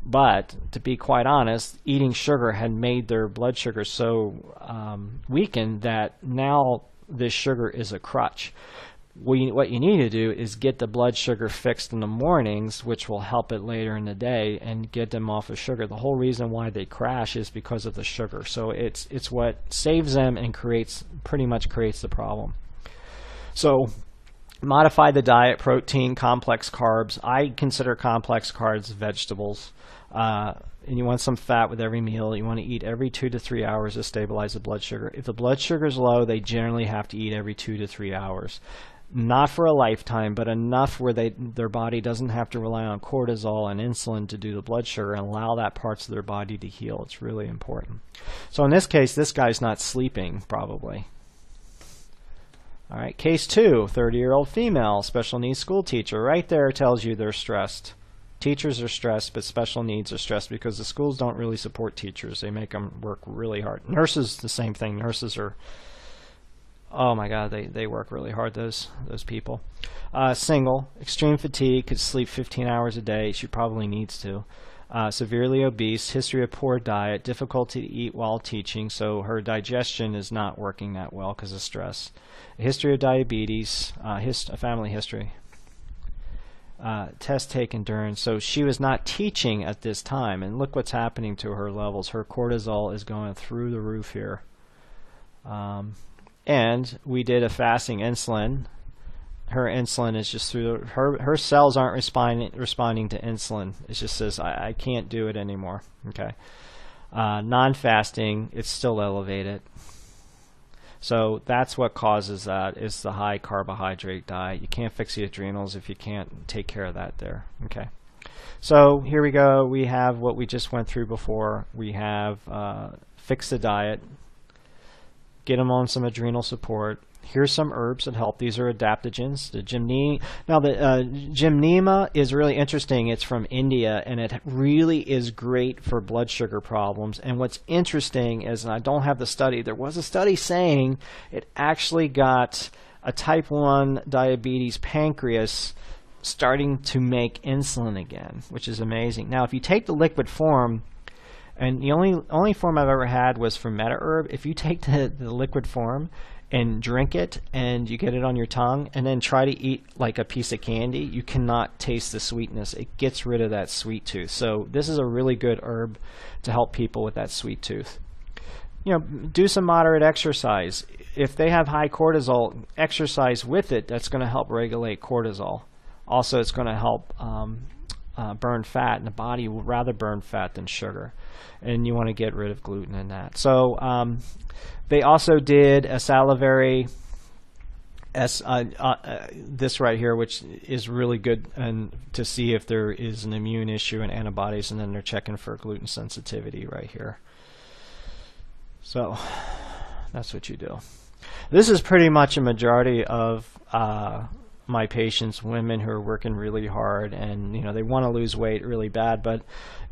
But to be quite honest, eating sugar had made their blood sugar so weakened that now this sugar is a crutch. what you need to do is get the blood sugar fixed in the mornings, which will help it later in the day, and get them off of sugar. The whole reason why they crash is because of the sugar. So it's what saves them and pretty much creates the problem. So modify the diet: protein, complex carbs. I consider complex carbs vegetables. And you want some fat with every meal. You want to eat every 2 to 3 hours to stabilize the blood sugar. If the blood sugar is low, they generally have to eat every 2 to 3 hours. Not for a lifetime, but enough where their body doesn't have to rely on cortisol and insulin to do the blood sugar, and allow that parts of their body to heal. It's really important. So in this case, this guy's not sleeping, probably. All right, case 2, 30-year-old female, special needs school teacher. Right there tells you they're stressed. Teachers are stressed, but special needs are stressed because the schools don't really support teachers. They make them work really hard. Nurses, the same thing. Nurses are, oh my God, they work really hard, those people. Single, extreme fatigue, could sleep 15 hours a day. She probably needs to. Severely obese, history of poor diet, difficulty to eat while teaching, so her digestion is not working that well because of stress. A history of diabetes, a family history. Test taken during, so she was not teaching at this time, and look what's happening to her levels. Her cortisol is going through the roof here. And we did a fasting insulin. Her insulin is just through her cells aren't responding to insulin. It just says I can't do it anymore. Okay. Non-fasting, it's still elevated. So that's what causes that, is the high carbohydrate diet. You can't fix the adrenals if you can't take care of that there. Okay. So here we go. We have what we just went through before. We have fix the diet, get them on some adrenal support. Here's some herbs that help. These are adaptogens. The gymnema is really interesting. It's from India, and it really is great for blood sugar problems. And what's interesting is, and I don't have the study, there was a study saying it actually got a type 1 diabetes pancreas starting to make insulin again, which is amazing. Now, if you take the liquid form, and the only form I've ever had was for MetaHerb, if you take the liquid form and drink it, and you get it on your tongue, and then try to eat like a piece of candy, you cannot taste the sweetness. It gets rid of that sweet tooth. So this is a really good herb to help people with that sweet tooth. You know, do some moderate exercise. If they have high cortisol, exercise with it. That's going to help regulate cortisol. Also, it's going to help burn fat, and the body will rather burn fat than sugar. And you want to get rid of gluten in that. So they also did a salivary, this right here, which is really good, and to see if there is an immune issue and antibodies, and then they're checking for gluten sensitivity right here. So that's what you do. This is pretty much a majority of my patients, women who are working really hard, and they want to lose weight really bad, but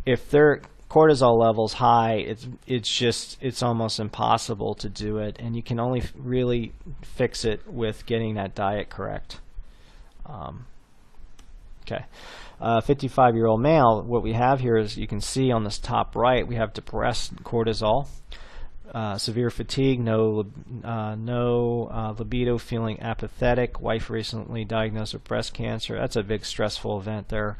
if their cortisol levels high, it's almost impossible to do it, and you can only really fix it with getting that diet correct. Okay, 55-year-old male. What we have here is, you can see on this top right, we have depressed cortisol. Severe fatigue, no libido, feeling apathetic. Wife recently diagnosed with breast cancer. That's a big stressful event there.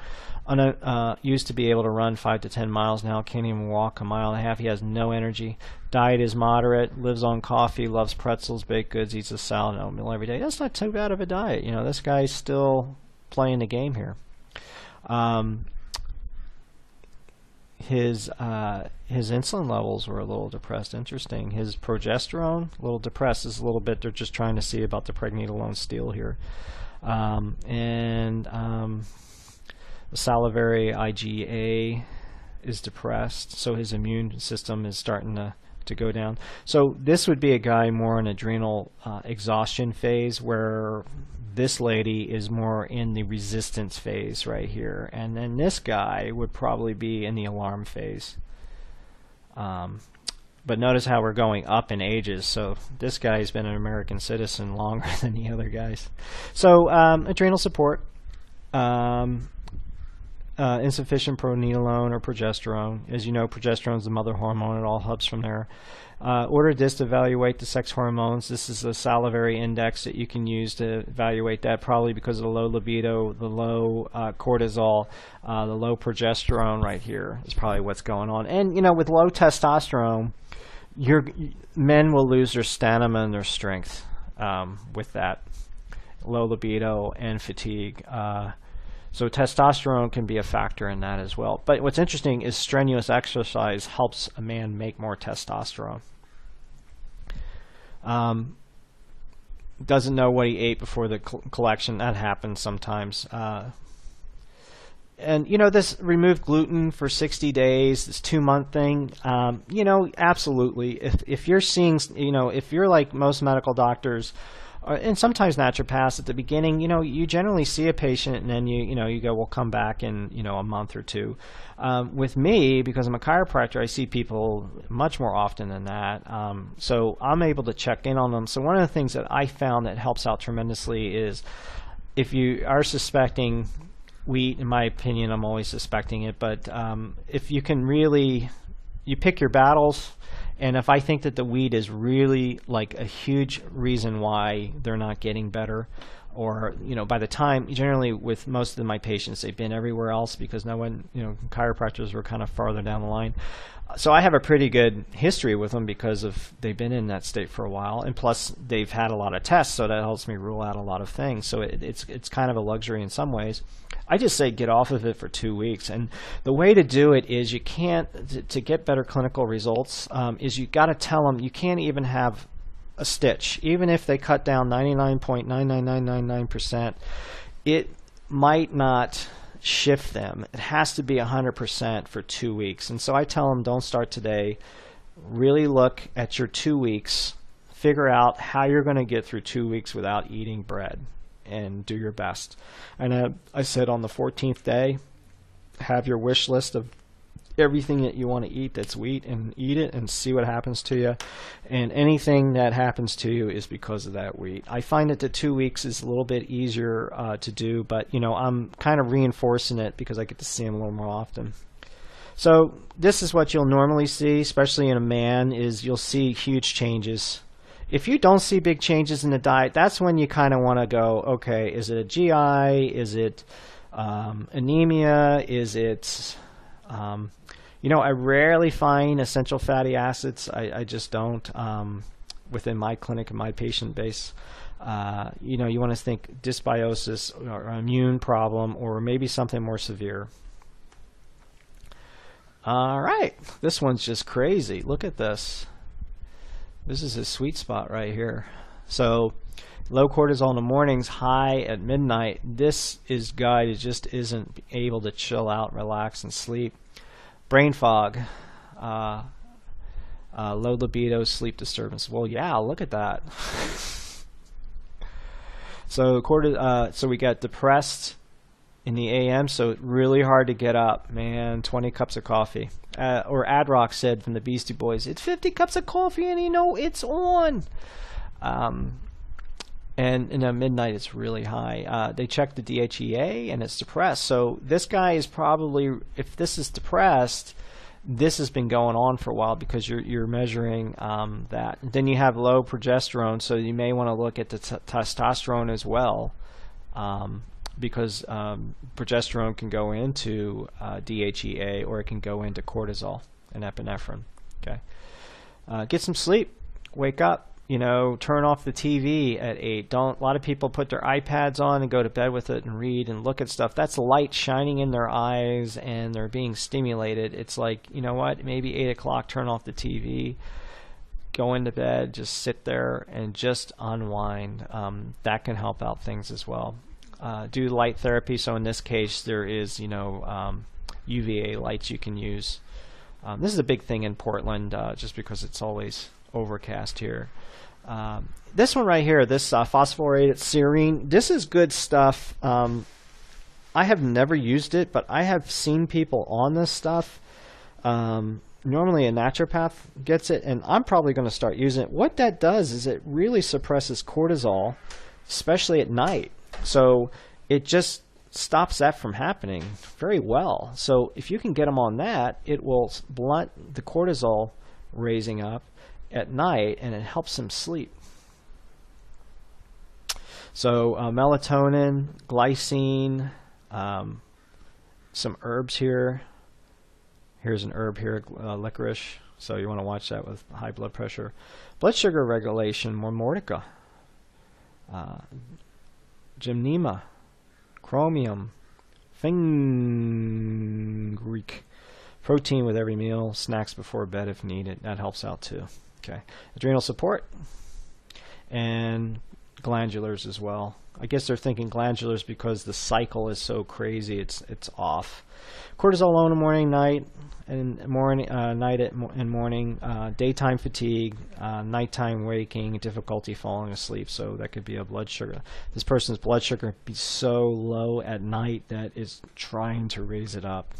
Used to be able to run 5 to 10 miles, now can't even walk a mile and a half. He has no energy. Diet is moderate, lives on coffee, loves pretzels, baked goods, eats a salad and oatmeal every day. That's not too bad of a diet. This guy's still playing the game here. His insulin levels were a little depressed. Interesting. His progesterone, a little depressed. Is a little bit. They're just trying to see about the pregnenolone steal here. The salivary IgA is depressed, so his immune system is starting to go down. So this would be a guy more in adrenal exhaustion phase, where this lady is more in the resistance phase right here, and then this guy would probably be in the alarm phase. But notice how we're going up in ages, so this guy's been an American citizen longer than the other guys. So adrenal support, insufficient pregnenolone or progesterone. As you know, progesterone is the mother hormone. It all hubs from there. Order this to evaluate the sex hormones. This is a salivary index that you can use to evaluate that, probably because of the low libido, the low cortisol, the low progesterone right here is probably what's going on. And, you know, with low testosterone, men will lose their stamina and their strength with that low libido and fatigue. So testosterone can be a factor in that as well. But what's interesting is strenuous exercise helps a man make more testosterone. Doesn't know what he ate before the collection. That happens sometimes. And, you know, this remove gluten for 60 days, this 2-month thing, you know, absolutely. If you're seeing, you know, if you're like most medical doctors, and sometimes naturopaths at the beginning, you know, you generally see a patient and then you go, we'll come back in, you know, a month or two. With me, because I'm a chiropractor, I see people much more often than that. So I'm able to check in on them. So one of the things that I found that helps out tremendously is if you are suspecting wheat, in my opinion, I'm always suspecting it, but if you can really, you pick your battles. And if I think that the wheat is really like a huge reason why they're not getting better, or, you know, by the time, generally with most of my patients, they've been everywhere else because no one, you know, chiropractors were kind of farther down the line. So I have a pretty good history with them because of they've been in that state for a while, and plus they've had a lot of tests, so that helps me rule out a lot of things. So it's kind of a luxury in some ways. I just say get off of it for 2 weeks, and the way to do it is you can't to get better clinical results is you got to tell them you can't even have a stitch, even if they cut down 99.99999%. It might not shift them. It has to be 100% for 2 weeks. And so I tell them, don't start today. Really look at your 2 weeks. Figure out how you're going to get through 2 weeks without eating bread, and do your best. And I said on the 14th day, have your wish list of everything that you want to eat that's wheat, and eat it and see what happens to you. And anything that happens to you is because of that wheat. I find that the 2 weeks is a little bit easier to do, but, you know, I'm kind of reinforcing it because I get to see them a little more often. So this is what you'll normally see, especially in a man, is you'll see huge changes. If you don't see big changes in the diet, that's when you kind of want to go, okay, is it a GI? Is it anemia? Is it... you know, I rarely find essential fatty acids. I just don't within my clinic and my patient base. You know, you want to think dysbiosis or immune problem, or maybe something more severe. All right, this one's just crazy. Look at this. This is a sweet spot right here. So low cortisol in the mornings, high at midnight. This is guy who just isn't able to chill out, relax, and sleep. Brain fog, low libido, sleep disturbance. Well, yeah, look at that. So we got depressed in the AM, so it's really hard to get up. Man, 20 cups of coffee. Or Ad-Rock said from the Beastie Boys, it's 50 cups of coffee and you know it's on. And at midnight it's really high. They checked the DHEA and it's depressed. So this guy is probably, if this is depressed, this has been going on for a while because you're measuring that. Then you have low progesterone, so you may want to look at the testosterone as well, because progesterone can go into DHEA, or it can go into cortisol and epinephrine. Okay, get some sleep, wake up. You know, turn off the TV at 8. A lot of people put their iPads on and go to bed with it and read and look at stuff. That's light shining in their eyes and they're being stimulated. It's like, you know what, maybe 8 o'clock, turn off the TV, go into bed, just sit there and just unwind. That can help out things as well. Do light therapy. So in this case, there is, you know, UVA lights you can use. This is a big thing in Portland just because it's always overcast here. This one right here, this phosphorylated serine, this is good stuff. I have never used it, but I have seen people on this stuff. Normally a naturopath gets it, and I'm probably going to start using it. What that does is it really suppresses cortisol, especially at night. So it just stops that from happening very well. So if you can get them on that, it will blunt the cortisol raising up at night, and it helps them sleep. So melatonin, glycine, some herbs here. Here's an herb here, licorice. So you want to watch that with high blood pressure. Blood sugar regulation, mormortica, gymnema, chromium, fenugreek, protein with every meal, snacks before bed if needed. That helps out too. Okay, adrenal support and glandulars as well. I guess they're thinking glandulars because the cycle is so crazy. It's off. Cortisol low in the morning, night, and morning, and morning. Daytime fatigue, nighttime waking, difficulty falling asleep. So that could be a blood sugar. This person's blood sugar be so low at night that it's trying to raise it up.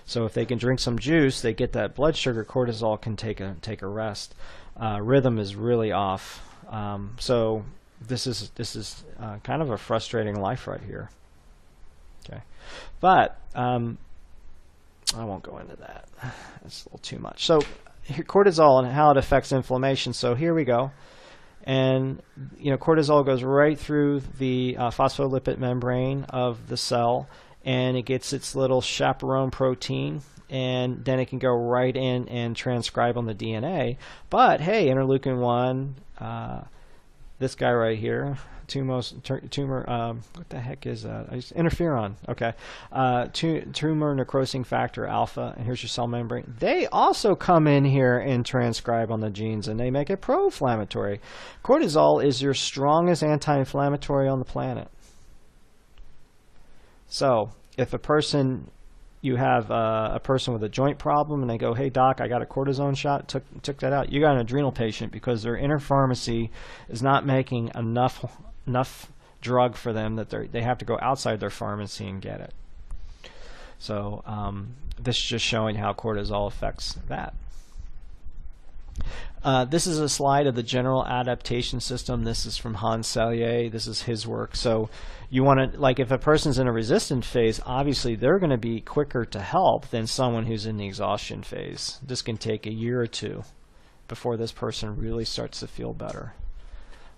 So if they can drink some juice, they get that blood sugar. Cortisol can take a rest. Rhythm is really off. So this is kind of a frustrating life right here. Okay, but I won't go into that. It's a little too much. So here, cortisol and how it affects inflammation. So here we go. And cortisol goes right through the phospholipid membrane of the cell, and it gets its little chaperone protein, and then it can go right in and transcribe on the DNA. But hey, interleukin-1, this guy right here, tumor, what the heck is that? Interferon, okay. Tumor necrosing factor alpha, and here's your cell membrane. They also come in here and transcribe on the genes, and they make it pro-inflammatory. Cortisol is your strongest anti-inflammatory on the planet. So if you have a person with a joint problem and they go, hey doc, I got a cortisone shot, took that out, you got an adrenal patient, because their inner pharmacy is not making enough drug for them that they have to go outside their pharmacy and get it. So this is just showing how cortisol affects that. This is a slide of the general adaptation system. This is from Hans Selye. This is his work. So you want to, like, if a person's in a resistant phase, obviously they're going to be quicker to help than someone who's in the exhaustion phase. This can take a year or two before this person really starts to feel better.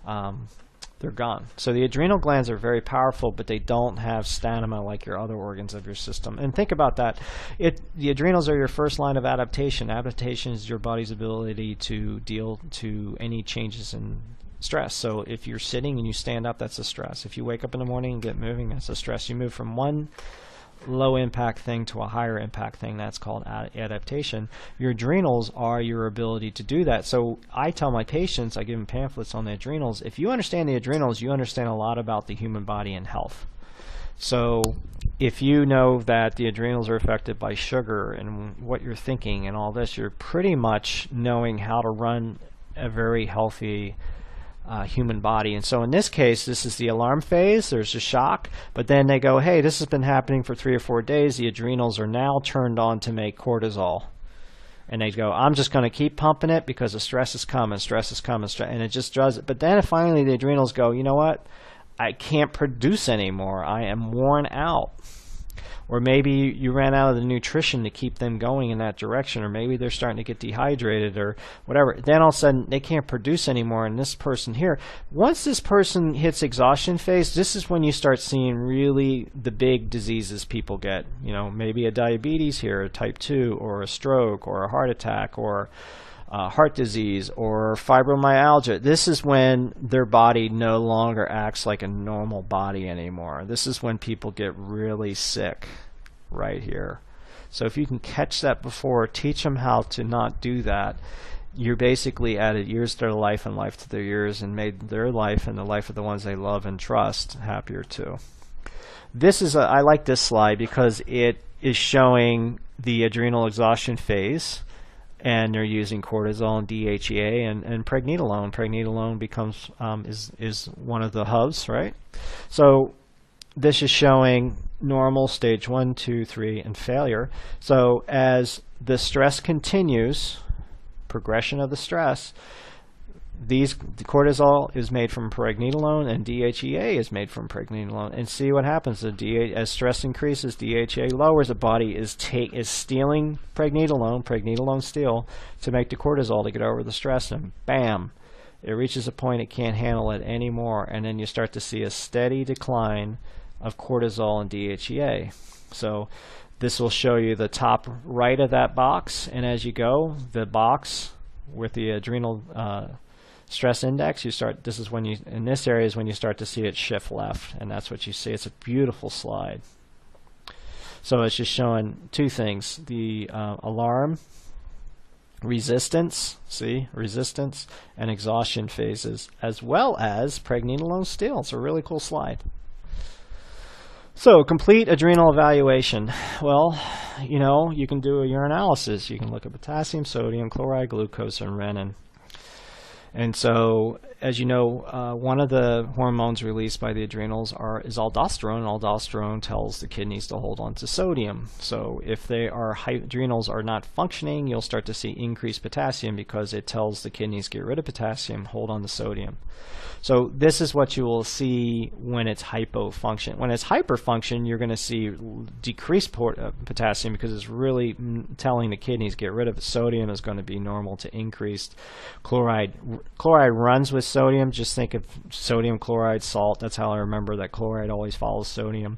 They're gone. So the adrenal glands are very powerful, but they don't have stamina like your other organs of your system. And think about that. The adrenals are your first line of adaptation. Adaptation is your body's ability to deal to any changes in stress. So if you're sitting and you stand up, that's a stress. If you wake up in the morning and get moving, that's a stress. You move from one low impact thing to a higher impact thing. That's called adaptation. Your adrenals are your ability to do that. So I tell my patients, I give them pamphlets on the adrenals. If you understand the adrenals, you understand a lot about the human body and health. So if you know that the adrenals are affected by sugar and what you're thinking and all this, you're pretty much knowing how to run a very healthy human body. And so in this case, this is the alarm phase. There's a shock, but then they go, hey, this has been happening for 3 or 4 days. The adrenals are now turned on to make cortisol. And they go, I'm just going to keep pumping it because the stress is coming, and it just does it. But then finally the adrenals go, you know what? I can't produce anymore. I am worn out. Or maybe you ran out of the nutrition to keep them going in that direction, or maybe they're starting to get dehydrated or whatever. Then all of a sudden they can't produce anymore. And this person here, once this person hits exhaustion phase, this is when you start seeing really the big diseases people get. Maybe a diabetes here, a type 2, or a stroke, or a heart attack, or heart disease, or fibromyalgia. This is when their body no longer acts like a normal body anymore. This is when people get really sick right here. So if you can catch that before, teach them how to not do that, you're basically added years to their life and life to their years, and made their life and the life of the ones they love and trust happier too. I like this slide because it is showing the adrenal exhaustion phase, and they're using cortisol and DHEA and pregnenolone. Pregnenolone becomes is one of the hubs, right? So this is showing normal, stage 1, 2, 3, and failure. So as the stress continues, progression of the stress, The cortisol is made from pregnenolone, and DHEA is made from pregnenolone. And see what happens. As stress increases, DHEA lowers. The body is stealing pregnenolone steal, to make the cortisol to get over the stress, and bam, it reaches a point it can't handle it anymore, and then you start to see a steady decline of cortisol and DHEA. So this will show you the top right of that box, and as you go, the box with the adrenal stress index, this is when in this area is when you start to see it shift left, and that's what you see. It's a beautiful slide. So it's just showing two things: the alarm, resistance, resistance and exhaustion phases, as well as pregnenolone steal. It's a really cool slide. So, complete adrenal evaluation. Well, you can do a urinalysis. You can look at potassium, sodium, chloride, glucose, and renin. And so, as you know, one of the hormones released by the adrenals is aldosterone. Aldosterone tells the kidneys to hold on to sodium. So if adrenals are not functioning, you'll start to see increased potassium, because it tells the kidneys get rid of potassium, hold on to sodium. So this is what you will see when it's hypofunction. When it's hyperfunction, you're going to see decreased potassium, because it's really telling the kidneys get rid of it. Sodium is going to be normal to increased. Chloride runs with sodium. Just think of sodium, chloride, salt. That's how I remember that chloride always follows sodium.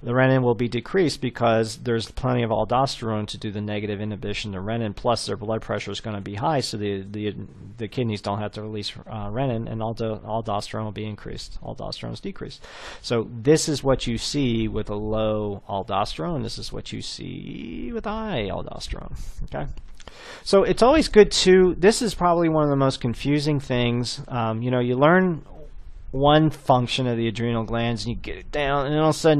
The renin will be decreased because there's plenty of aldosterone to do the negative inhibition of renin, plus their blood pressure is going to be high, so the kidneys don't have to release renin, and aldosterone will be increased. Aldosterone is decreased. So this is what you see with a low aldosterone. This is what you see with high aldosterone. Okay. So it's always good to, this is probably one of the most confusing things. You learn one function of the adrenal glands and you get it down, and then all of a sudden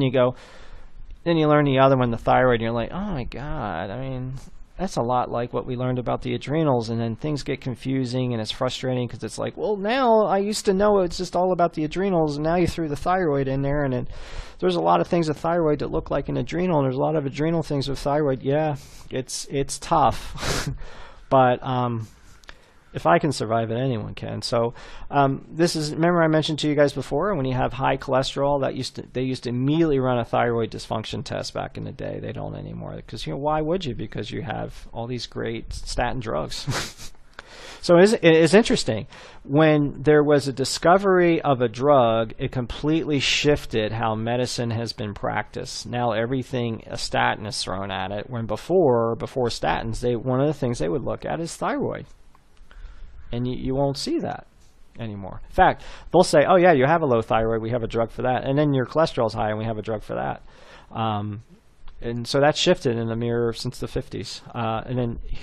then you learn the other one, the thyroid, and you're like, oh my God, I mean, that's a lot like what we learned about the adrenals, and then things get confusing and it's frustrating, because it's like, well, now I used to know it's just all about the adrenals, and now you threw the thyroid in there, and there's a lot of things with thyroid that look like an adrenal, and there's a lot of adrenal things with thyroid. Yeah, it's tough, but if I can survive it, anyone can. So remember I mentioned to you guys before, when you have high cholesterol, they used to immediately run a thyroid dysfunction test back in the day. They don't anymore, because why would you? Because you have all these great statin drugs. So it's interesting. When there was a discovery of a drug, it completely shifted how medicine has been practiced. Now a statin is thrown at it, when before statins, one of the things they would look at is thyroid. And you won't see that anymore. In fact, they'll say, oh yeah, you have a low thyroid, we have a drug for that. And then your cholesterol's high, and we have a drug for that. And so that's shifted in the mirror since the 50s.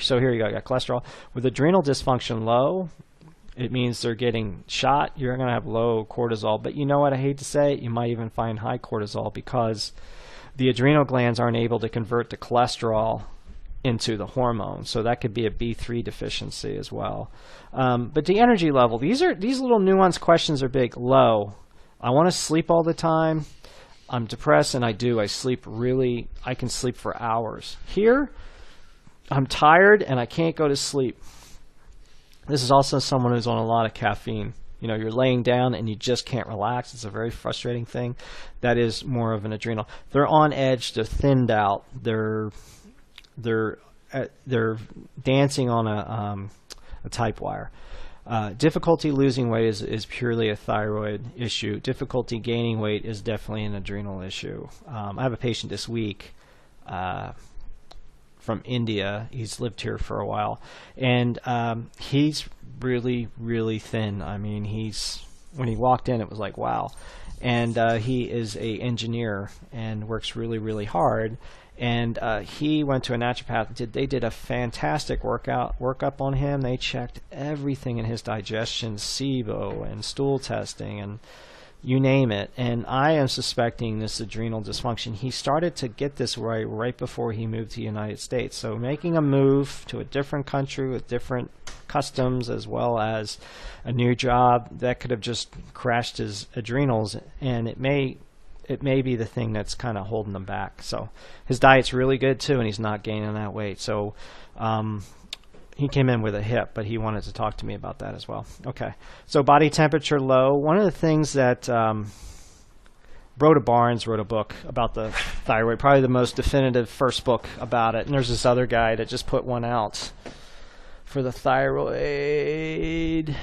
So here you got cholesterol. With adrenal dysfunction low, it means they're getting shot. You're going to have low cortisol. But you know what I hate to say? You might even find high cortisol, because the adrenal glands aren't able to convert the cholesterol into the hormone. So that could be a B3 deficiency as well. But the energy level, these little nuanced questions are big. Low. I want to sleep all the time. I'm depressed, and I can sleep for hours. Here, I'm tired and I can't go to sleep. This is also someone who's on a lot of caffeine. You're laying down and you just can't relax. It's a very frustrating thing. That is more of an adrenal. They're on edge. They're thinned out. They're dancing on a type wire. Difficulty losing weight is purely a thyroid issue. Difficulty gaining weight is definitely an adrenal issue. I have a patient this week from India. He's lived here for a while, and he's really, really thin. I mean, when he walked in, it was like, wow. And he is an engineer and works really, really hard. And he went to a naturopath. They did a fantastic workup on him. They checked everything in his digestion, SIBO and stool testing, and you name it. And I am suspecting this adrenal dysfunction. He started to get this right before he moved to the United States. So making a move to a different country with different customs, as well as a new job, that could have just crashed his adrenals, and it may be the thing that's kind of holding him back. So his diet's really good too, and he's not gaining that weight. So he came in with a hip, but he wanted to talk to me about that as well. Okay, so body temperature low. One of the things that Rhoda Barnes wrote a book about the thyroid, probably the most definitive first book about it. And there's this other guy that just put one out for the thyroid.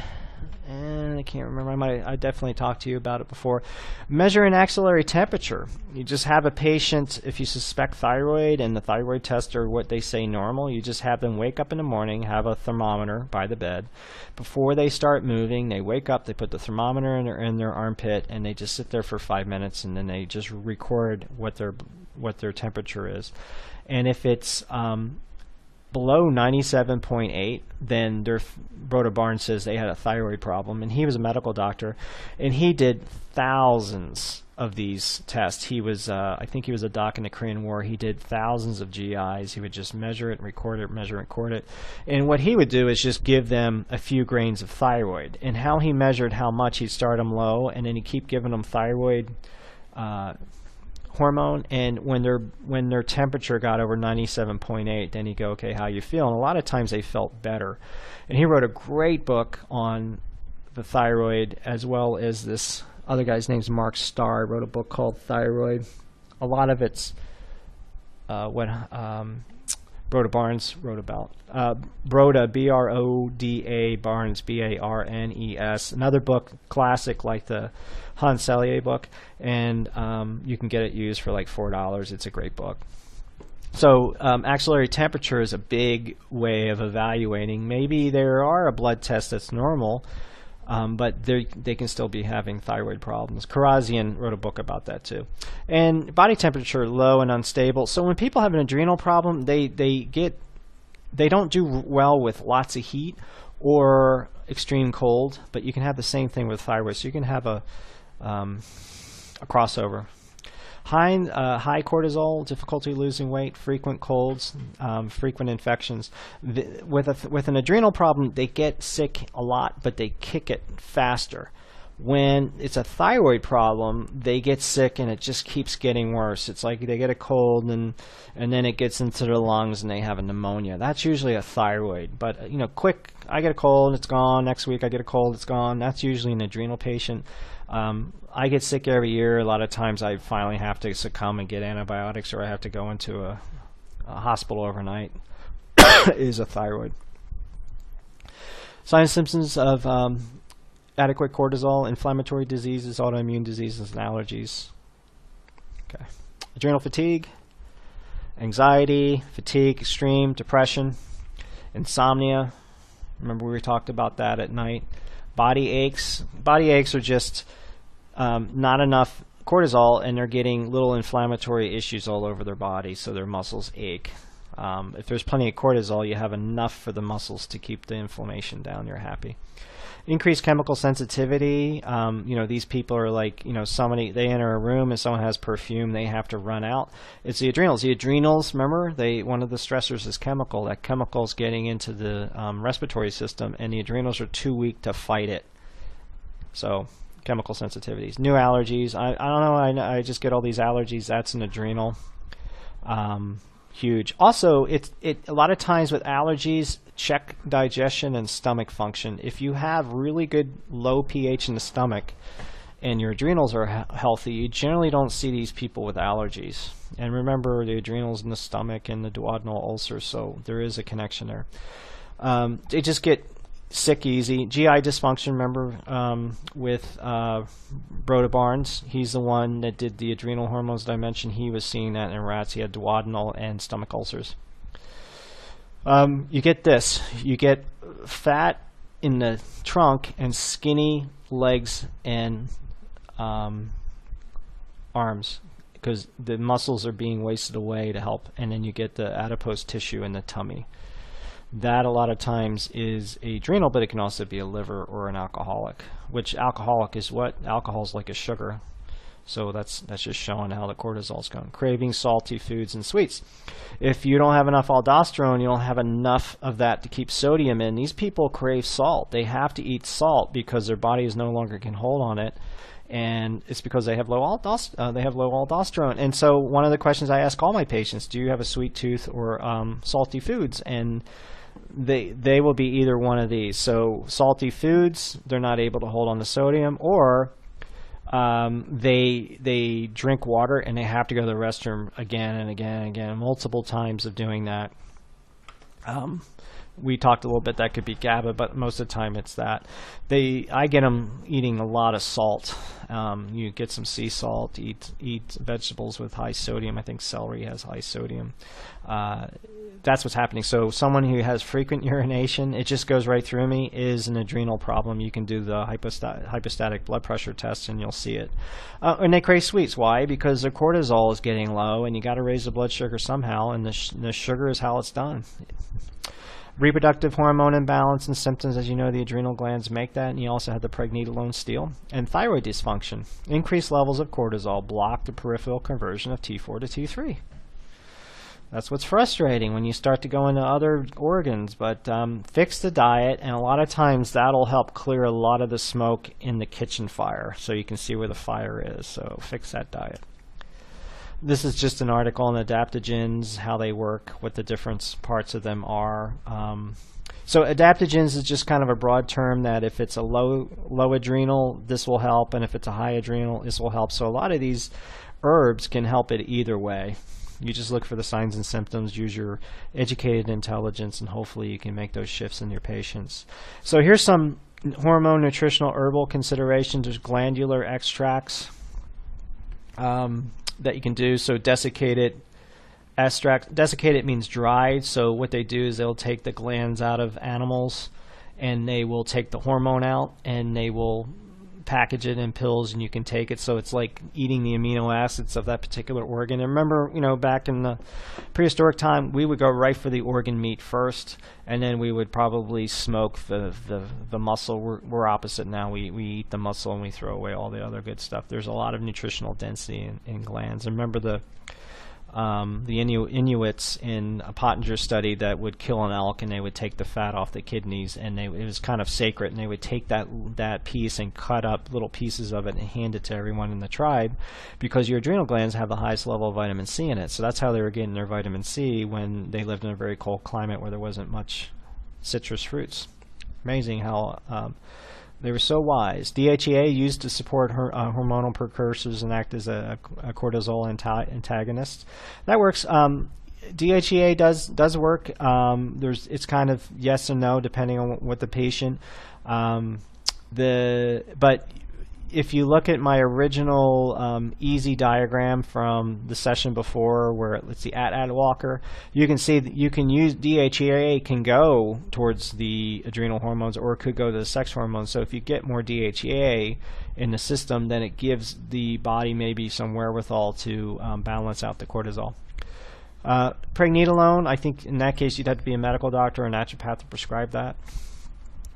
And I can't remember. I definitely talked to you about it before. Measuring axillary temperature. You just have a patient, if you suspect thyroid and the thyroid tests are what they say normal, you just have them wake up in the morning, have a thermometer by the bed. Before they start moving, they wake up, they put the thermometer in their armpit, and they just sit there for 5 minutes, and then they just record what their temperature is. And if it's below 97.8, then Rhoda Barnes says they had a thyroid problem, and he was a medical doctor, and he did thousands of these tests. He was, I think he was a doc in the Korean War. He did thousands of GIs. He would just measure it, record it, measure it, record it. And what he would do is just give them a few grains of thyroid. And how he measured how much, he'd start them low, and then he'd keep giving them thyroid hormone, and when their temperature got over 97.8, then you go, okay, how you feel? And a lot of times they felt better. And he wrote a great book on the thyroid, as well as this other guy's name's Mark Starr, wrote a book called Thyroid. A lot of it's what Rhoda Barnes wrote about. Rhoda, B-R-O-D-A, Barnes, B-A-R-N-E-S. Another book, classic, like the Hans Selye book, and you can get it used for like $4. It's a great book. So axillary temperature is a big way of evaluating. Maybe there are a blood test that's normal, but they can still be having thyroid problems. Karazian wrote a book about that too. And body temperature low and unstable. So when people have an adrenal problem, they don't do well with lots of heat or extreme cold, but you can have the same thing with thyroid. So you can have a crossover. High cortisol, difficulty losing weight, frequent colds, frequent infections. With an adrenal problem, they get sick a lot, but they kick it faster. When it's a thyroid problem, they get sick and it just keeps getting worse. It's like they get a cold and then it gets into their lungs and they have a pneumonia. That's usually a thyroid. But quick, I get a cold, it's gone. Next week I get a cold, it's gone. That's usually an adrenal patient. I get sick every year. A lot of times I finally have to succumb and get antibiotics, or I have to go into a hospital overnight. Is a thyroid. Signs and symptoms of adequate cortisol, inflammatory diseases, autoimmune diseases, and allergies. Okay. Adrenal fatigue, anxiety, fatigue, extreme depression, insomnia. Remember we talked about that at night. Body aches. Body aches are just not enough cortisol, and they're getting little inflammatory issues all over their body, so their muscles ache. If there's plenty of cortisol, you have enough for the muscles to keep the inflammation down. You're happy. Increased chemical sensitivity. These people are like, they enter a room and someone has perfume, they have to run out. It's the adrenals. The adrenals, remember, one of the stressors is chemical. That chemical is getting into the respiratory system, and the adrenals are too weak to fight it. So, chemical sensitivities. New allergies. I don't know. I just get all these allergies. That's an adrenal. Huge. Also, a lot of times with allergies, check digestion and stomach function. If you have really good low pH in the stomach and your adrenals are healthy, you generally don't see these people with allergies. And remember, the adrenals in the stomach and the duodenal ulcers, so there is a connection there. They just get sick easy. GI dysfunction, remember, with Rhoda Barnes. He's the one that did the adrenal hormones that I mentioned. He was seeing that in rats. He had duodenal and stomach ulcers. You get this. You get fat in the trunk and skinny legs and arms, because the muscles are being wasted away to help. And then you get the adipose tissue in the tummy. That a lot of times is adrenal, but it can also be a liver or an alcoholic. Which alcoholic is what? Alcohol is like a sugar. So that's just showing how the cortisol is going. Craving salty foods and sweets. If you don't have enough aldosterone, you don't have enough of that to keep sodium in. These people crave salt. They have to eat salt because their bodies no longer can hold on it. And it's because they have low aldosterone. And so one of the questions I ask all my patients, do you have a sweet tooth or salty foods? And they will be either one of these. So salty foods, they're not able to hold on to sodium, or they drink water and they have to go to the restroom again and again and again, multiple times of doing that. We talked a little bit that could be GABA, but most of the time it's that. I get them eating a lot of salt. You get some sea salt, eat vegetables with high sodium. I think celery has high sodium. That's what's happening. So someone who has frequent urination, it just goes right through me, is an adrenal problem. You can do the hypostatic blood pressure test and you'll see it. And they crave sweets. Why? Because their cortisol is getting low and you got to raise the blood sugar somehow, and the sugar is how it's done. Reproductive hormone imbalance and symptoms, as you know, the adrenal glands make that, and you also have the pregnenolone steal. And thyroid dysfunction. Increased levels of cortisol block the peripheral conversion of T4 to T3. That's what's frustrating when you start to go into other organs, but fix the diet, and a lot of times that'll help clear a lot of the smoke in the kitchen fire, so you can see where the fire is. So fix that diet. This is just an article on adaptogens, how they work, what the different parts of them are. So adaptogens is just kind of a broad term that if it's a low adrenal, this will help, and if it's a high adrenal, this will help. So a lot of these herbs can help it either way. You just look for the signs and symptoms, use your educated intelligence, and hopefully you can make those shifts in your patients. So here's some hormone, nutritional, herbal considerations. There's glandular extracts that you can do. So desiccated extract. Desiccated means dried. So what they do is they'll take the glands out of animals and they will take the hormone out and they will package it in pills and you can take it. So it's like eating the amino acids of that particular organ. And remember, you know, back in the prehistoric time, we would go right for the organ meat first, and then we would probably smoke the muscle. We're opposite now. We eat the muscle and we throw away all the other good stuff. There's a lot of nutritional density in glands. And remember the Inuits in a Pottinger study that would kill an elk and they would take the fat off the kidneys, and it was kind of sacred, and they would take that piece and cut up little pieces of it and hand it to everyone in the tribe, because your adrenal glands have the highest level of vitamin C in it. So that's how they were getting their vitamin C when they lived in a very cold climate where there wasn't much citrus fruits. Amazing how they were so wise. DHEA used to support hormonal precursors and act as a cortisol antagonist. That works. DHEA does work. It's kind of yes and no depending on what the patient. But if you look at my original easy diagram from the session before, where let's see, at Walker, you can see that you can use DHEA can go towards the adrenal hormones, or it could go to the sex hormones. So if you get more DHEA in the system, then it gives the body maybe some wherewithal to balance out the cortisol. Pregnenolone, I think in that case you'd have to be a medical doctor or a naturopath to prescribe that.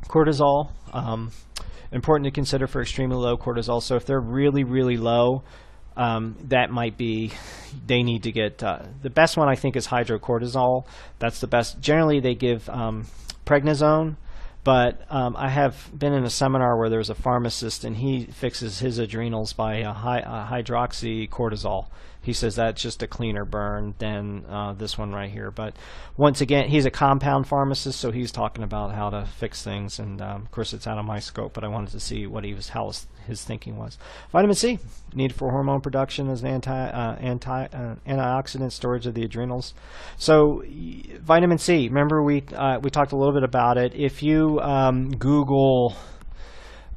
Cortisol. Important to consider for extremely low cortisol. So if they're really, really low, that might be, they need to get, the best one I think is hydrocortisol. That's the best. Generally they give prednisone, but I have been in a seminar where there's a pharmacist and he fixes his adrenals by hydroxycortisol. He says that's just a cleaner burn than this one right here. But once again, he's a compound pharmacist, so he's talking about how to fix things. And of course, it's out of my scope, but I wanted to see what how his thinking was. Vitamin C, needed for hormone production as an antioxidant storage of the adrenals. So vitamin C, remember we talked a little bit about it. If you Google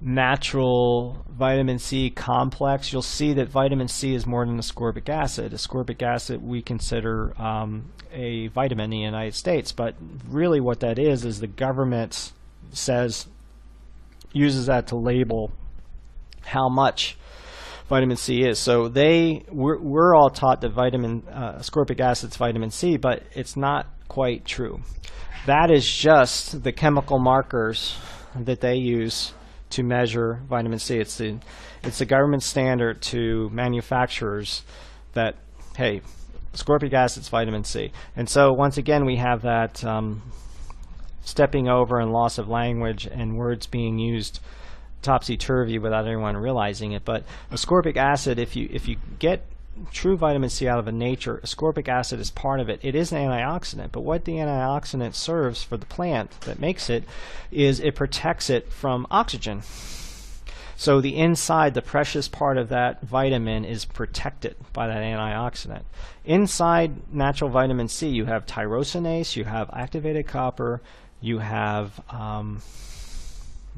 natural vitamin C complex, you'll see that vitamin C is more than ascorbic acid. Ascorbic acid we consider a vitamin in the United States, but really what that is the government uses that to label how much vitamin C is. So we're all taught that ascorbic acid is vitamin C, but it's not quite true. That is just the chemical markers that they use to measure vitamin C. It's the government standard to manufacturers that, hey, ascorbic acid is vitamin C. And so once again we have that stepping over and loss of language and words being used topsy-turvy without anyone realizing it. But ascorbic acid, if you get true vitamin C out of nature. Ascorbic acid is part of it. It is an antioxidant, but what the antioxidant serves for the plant that makes it is it protects it from oxygen. So the inside, the precious part of that vitamin, is protected by that antioxidant. Inside natural vitamin C, you have tyrosinase, you have activated copper, you have, man,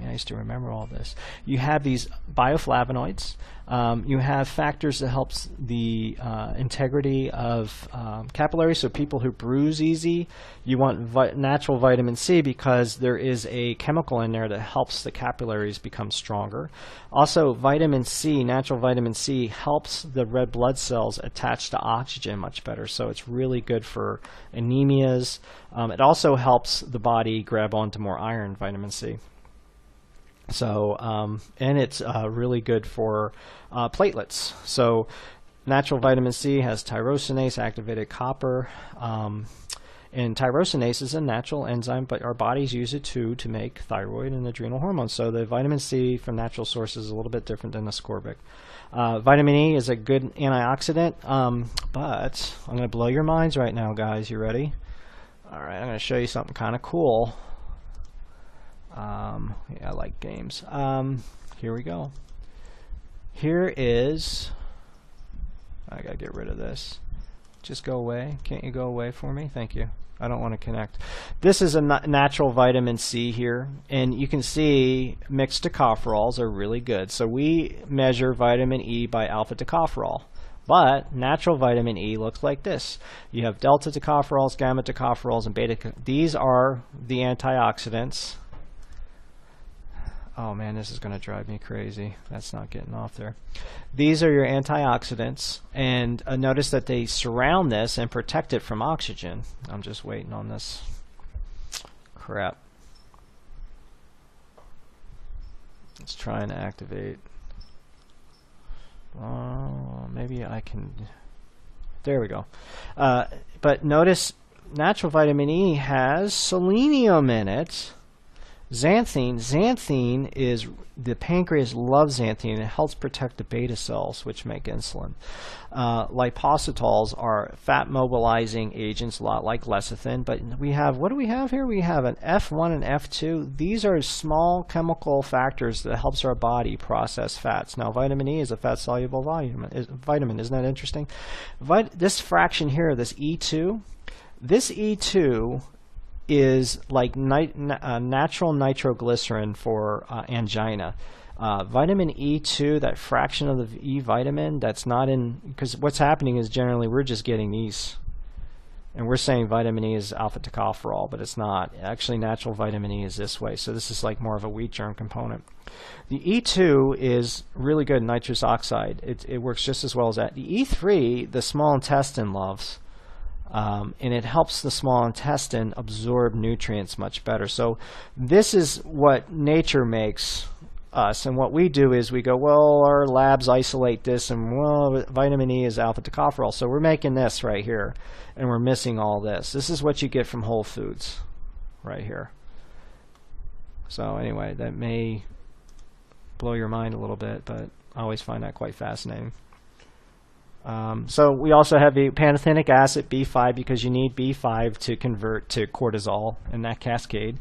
I used to remember all this. You have these bioflavonoids. You have factors that helps the integrity of capillaries. So people who bruise easy, you want natural vitamin C because there is a chemical in there that helps the capillaries become stronger. Also, vitamin C, natural vitamin C, helps the red blood cells attach to oxygen much better. So it's really good for anemias. It also helps the body grab onto more iron, vitamin C. So, and it's really good for platelets. So, natural vitamin C has tyrosinase, activated copper, and tyrosinase is a natural enzyme, but our bodies use it too to make thyroid and adrenal hormones. So, the vitamin C from natural sources is a little bit different than ascorbic. Vitamin E is a good antioxidant, but I'm going to blow your minds right now, guys. You ready? All right, I'm going to show you something kind of cool. Yeah, I like games. Here we go. Here is, I gotta get rid of this. Just go away. Can't you go away for me? Thank you. I don't want to connect. This is a natural vitamin C here, and you can see mixed tocopherols are really good. So we measure vitamin E by alpha tocopherol. But natural vitamin E looks like this. You have delta tocopherols, gamma tocopherols, and beta. These are the antioxidants. Oh man, this is going to drive me crazy. That's not getting off there. These are your antioxidants, and notice that they surround this and protect it from oxygen. I'm just waiting on this crap. It's trying to activate. Maybe I can. There we go. But notice natural vitamin E has selenium in it. Xanthine. Xanthine is, the pancreas loves xanthine. It helps protect the beta cells, which make insulin. Lipositols are fat mobilizing agents, a lot like lecithin. But we have, what do we have here? We have an F1 and F2. These are small chemical factors that helps our body process fats. Now, vitamin E is a fat-soluble vitamin. Isn't that interesting? This fraction here, this E2, this E2 is like natural nitroglycerin for angina. Vitamin E2, that fraction of the E vitamin, that's not in, because what's happening is generally we're just getting these, and we're saying vitamin E is alpha tocopherol, but it's not. Actually, natural vitamin E is this way, so this is like more of a wheat germ component. The E2 is really good nitrous oxide. It works just as well as that. The E3, the small intestine loves. And it helps the small intestine absorb nutrients much better. So this is what nature makes us. And what we do is we go, well, our labs isolate this, and well, vitamin E is alpha tocopherol. So we're making this right here, and we're missing all this. This is what you get from Whole Foods right here. So anyway, that may blow your mind a little bit, but I always find that quite fascinating. So we also have the pantothenic acid, B5, because you need B5 to convert to cortisol in that cascade.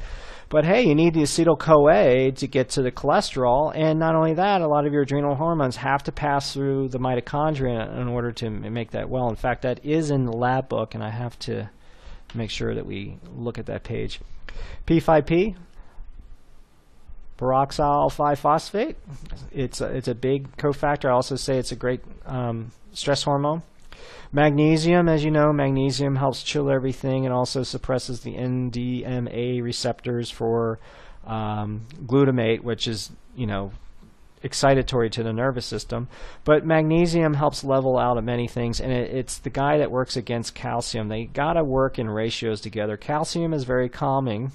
But hey, you need the acetyl-CoA to get to the cholesterol, and not only that, a lot of your adrenal hormones have to pass through the mitochondria in order to make that well. In fact, that is in the lab book, and I have to make sure that we look at that page. P5P, peroxyl 5-phosphate. It's a big cofactor. I also say it's a great stress hormone. Magnesium, as you know, magnesium helps chill everything and also suppresses the NMDA receptors for glutamate, which is, you know, excitatory to the nervous system. But magnesium helps level out many things, and it's the guy that works against calcium. They gotta work in ratios together. Calcium is very calming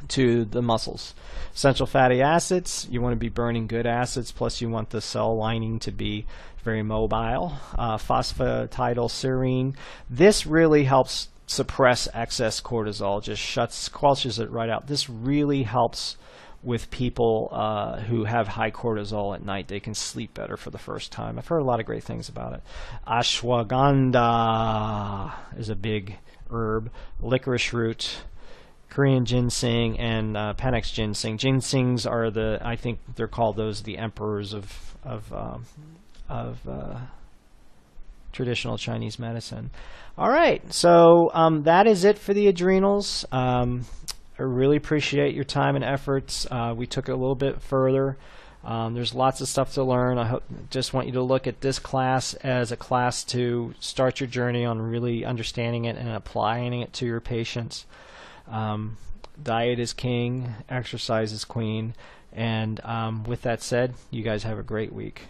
to the muscles. Essential fatty acids, you want to be burning good acids, plus you want the cell lining to be very mobile. Phosphatidylserine, this really helps suppress excess cortisol, just squelches it right out. This really helps with people who have high cortisol at night. They can sleep better for the first time. I've heard a lot of great things about it. Ashwagandha is a big herb. Licorice root, Korean ginseng, and Panax ginseng. Ginsengs are I think they're called the emperors of traditional Chinese medicine. All right, so that is it for the adrenals. I really appreciate your time and efforts. We took it a little bit further. There's lots of stuff to learn. Just want you to look at this class as a class to start your journey on really understanding it and applying it to your patients. Diet is king, exercise is queen, and with that said, you guys have a great week.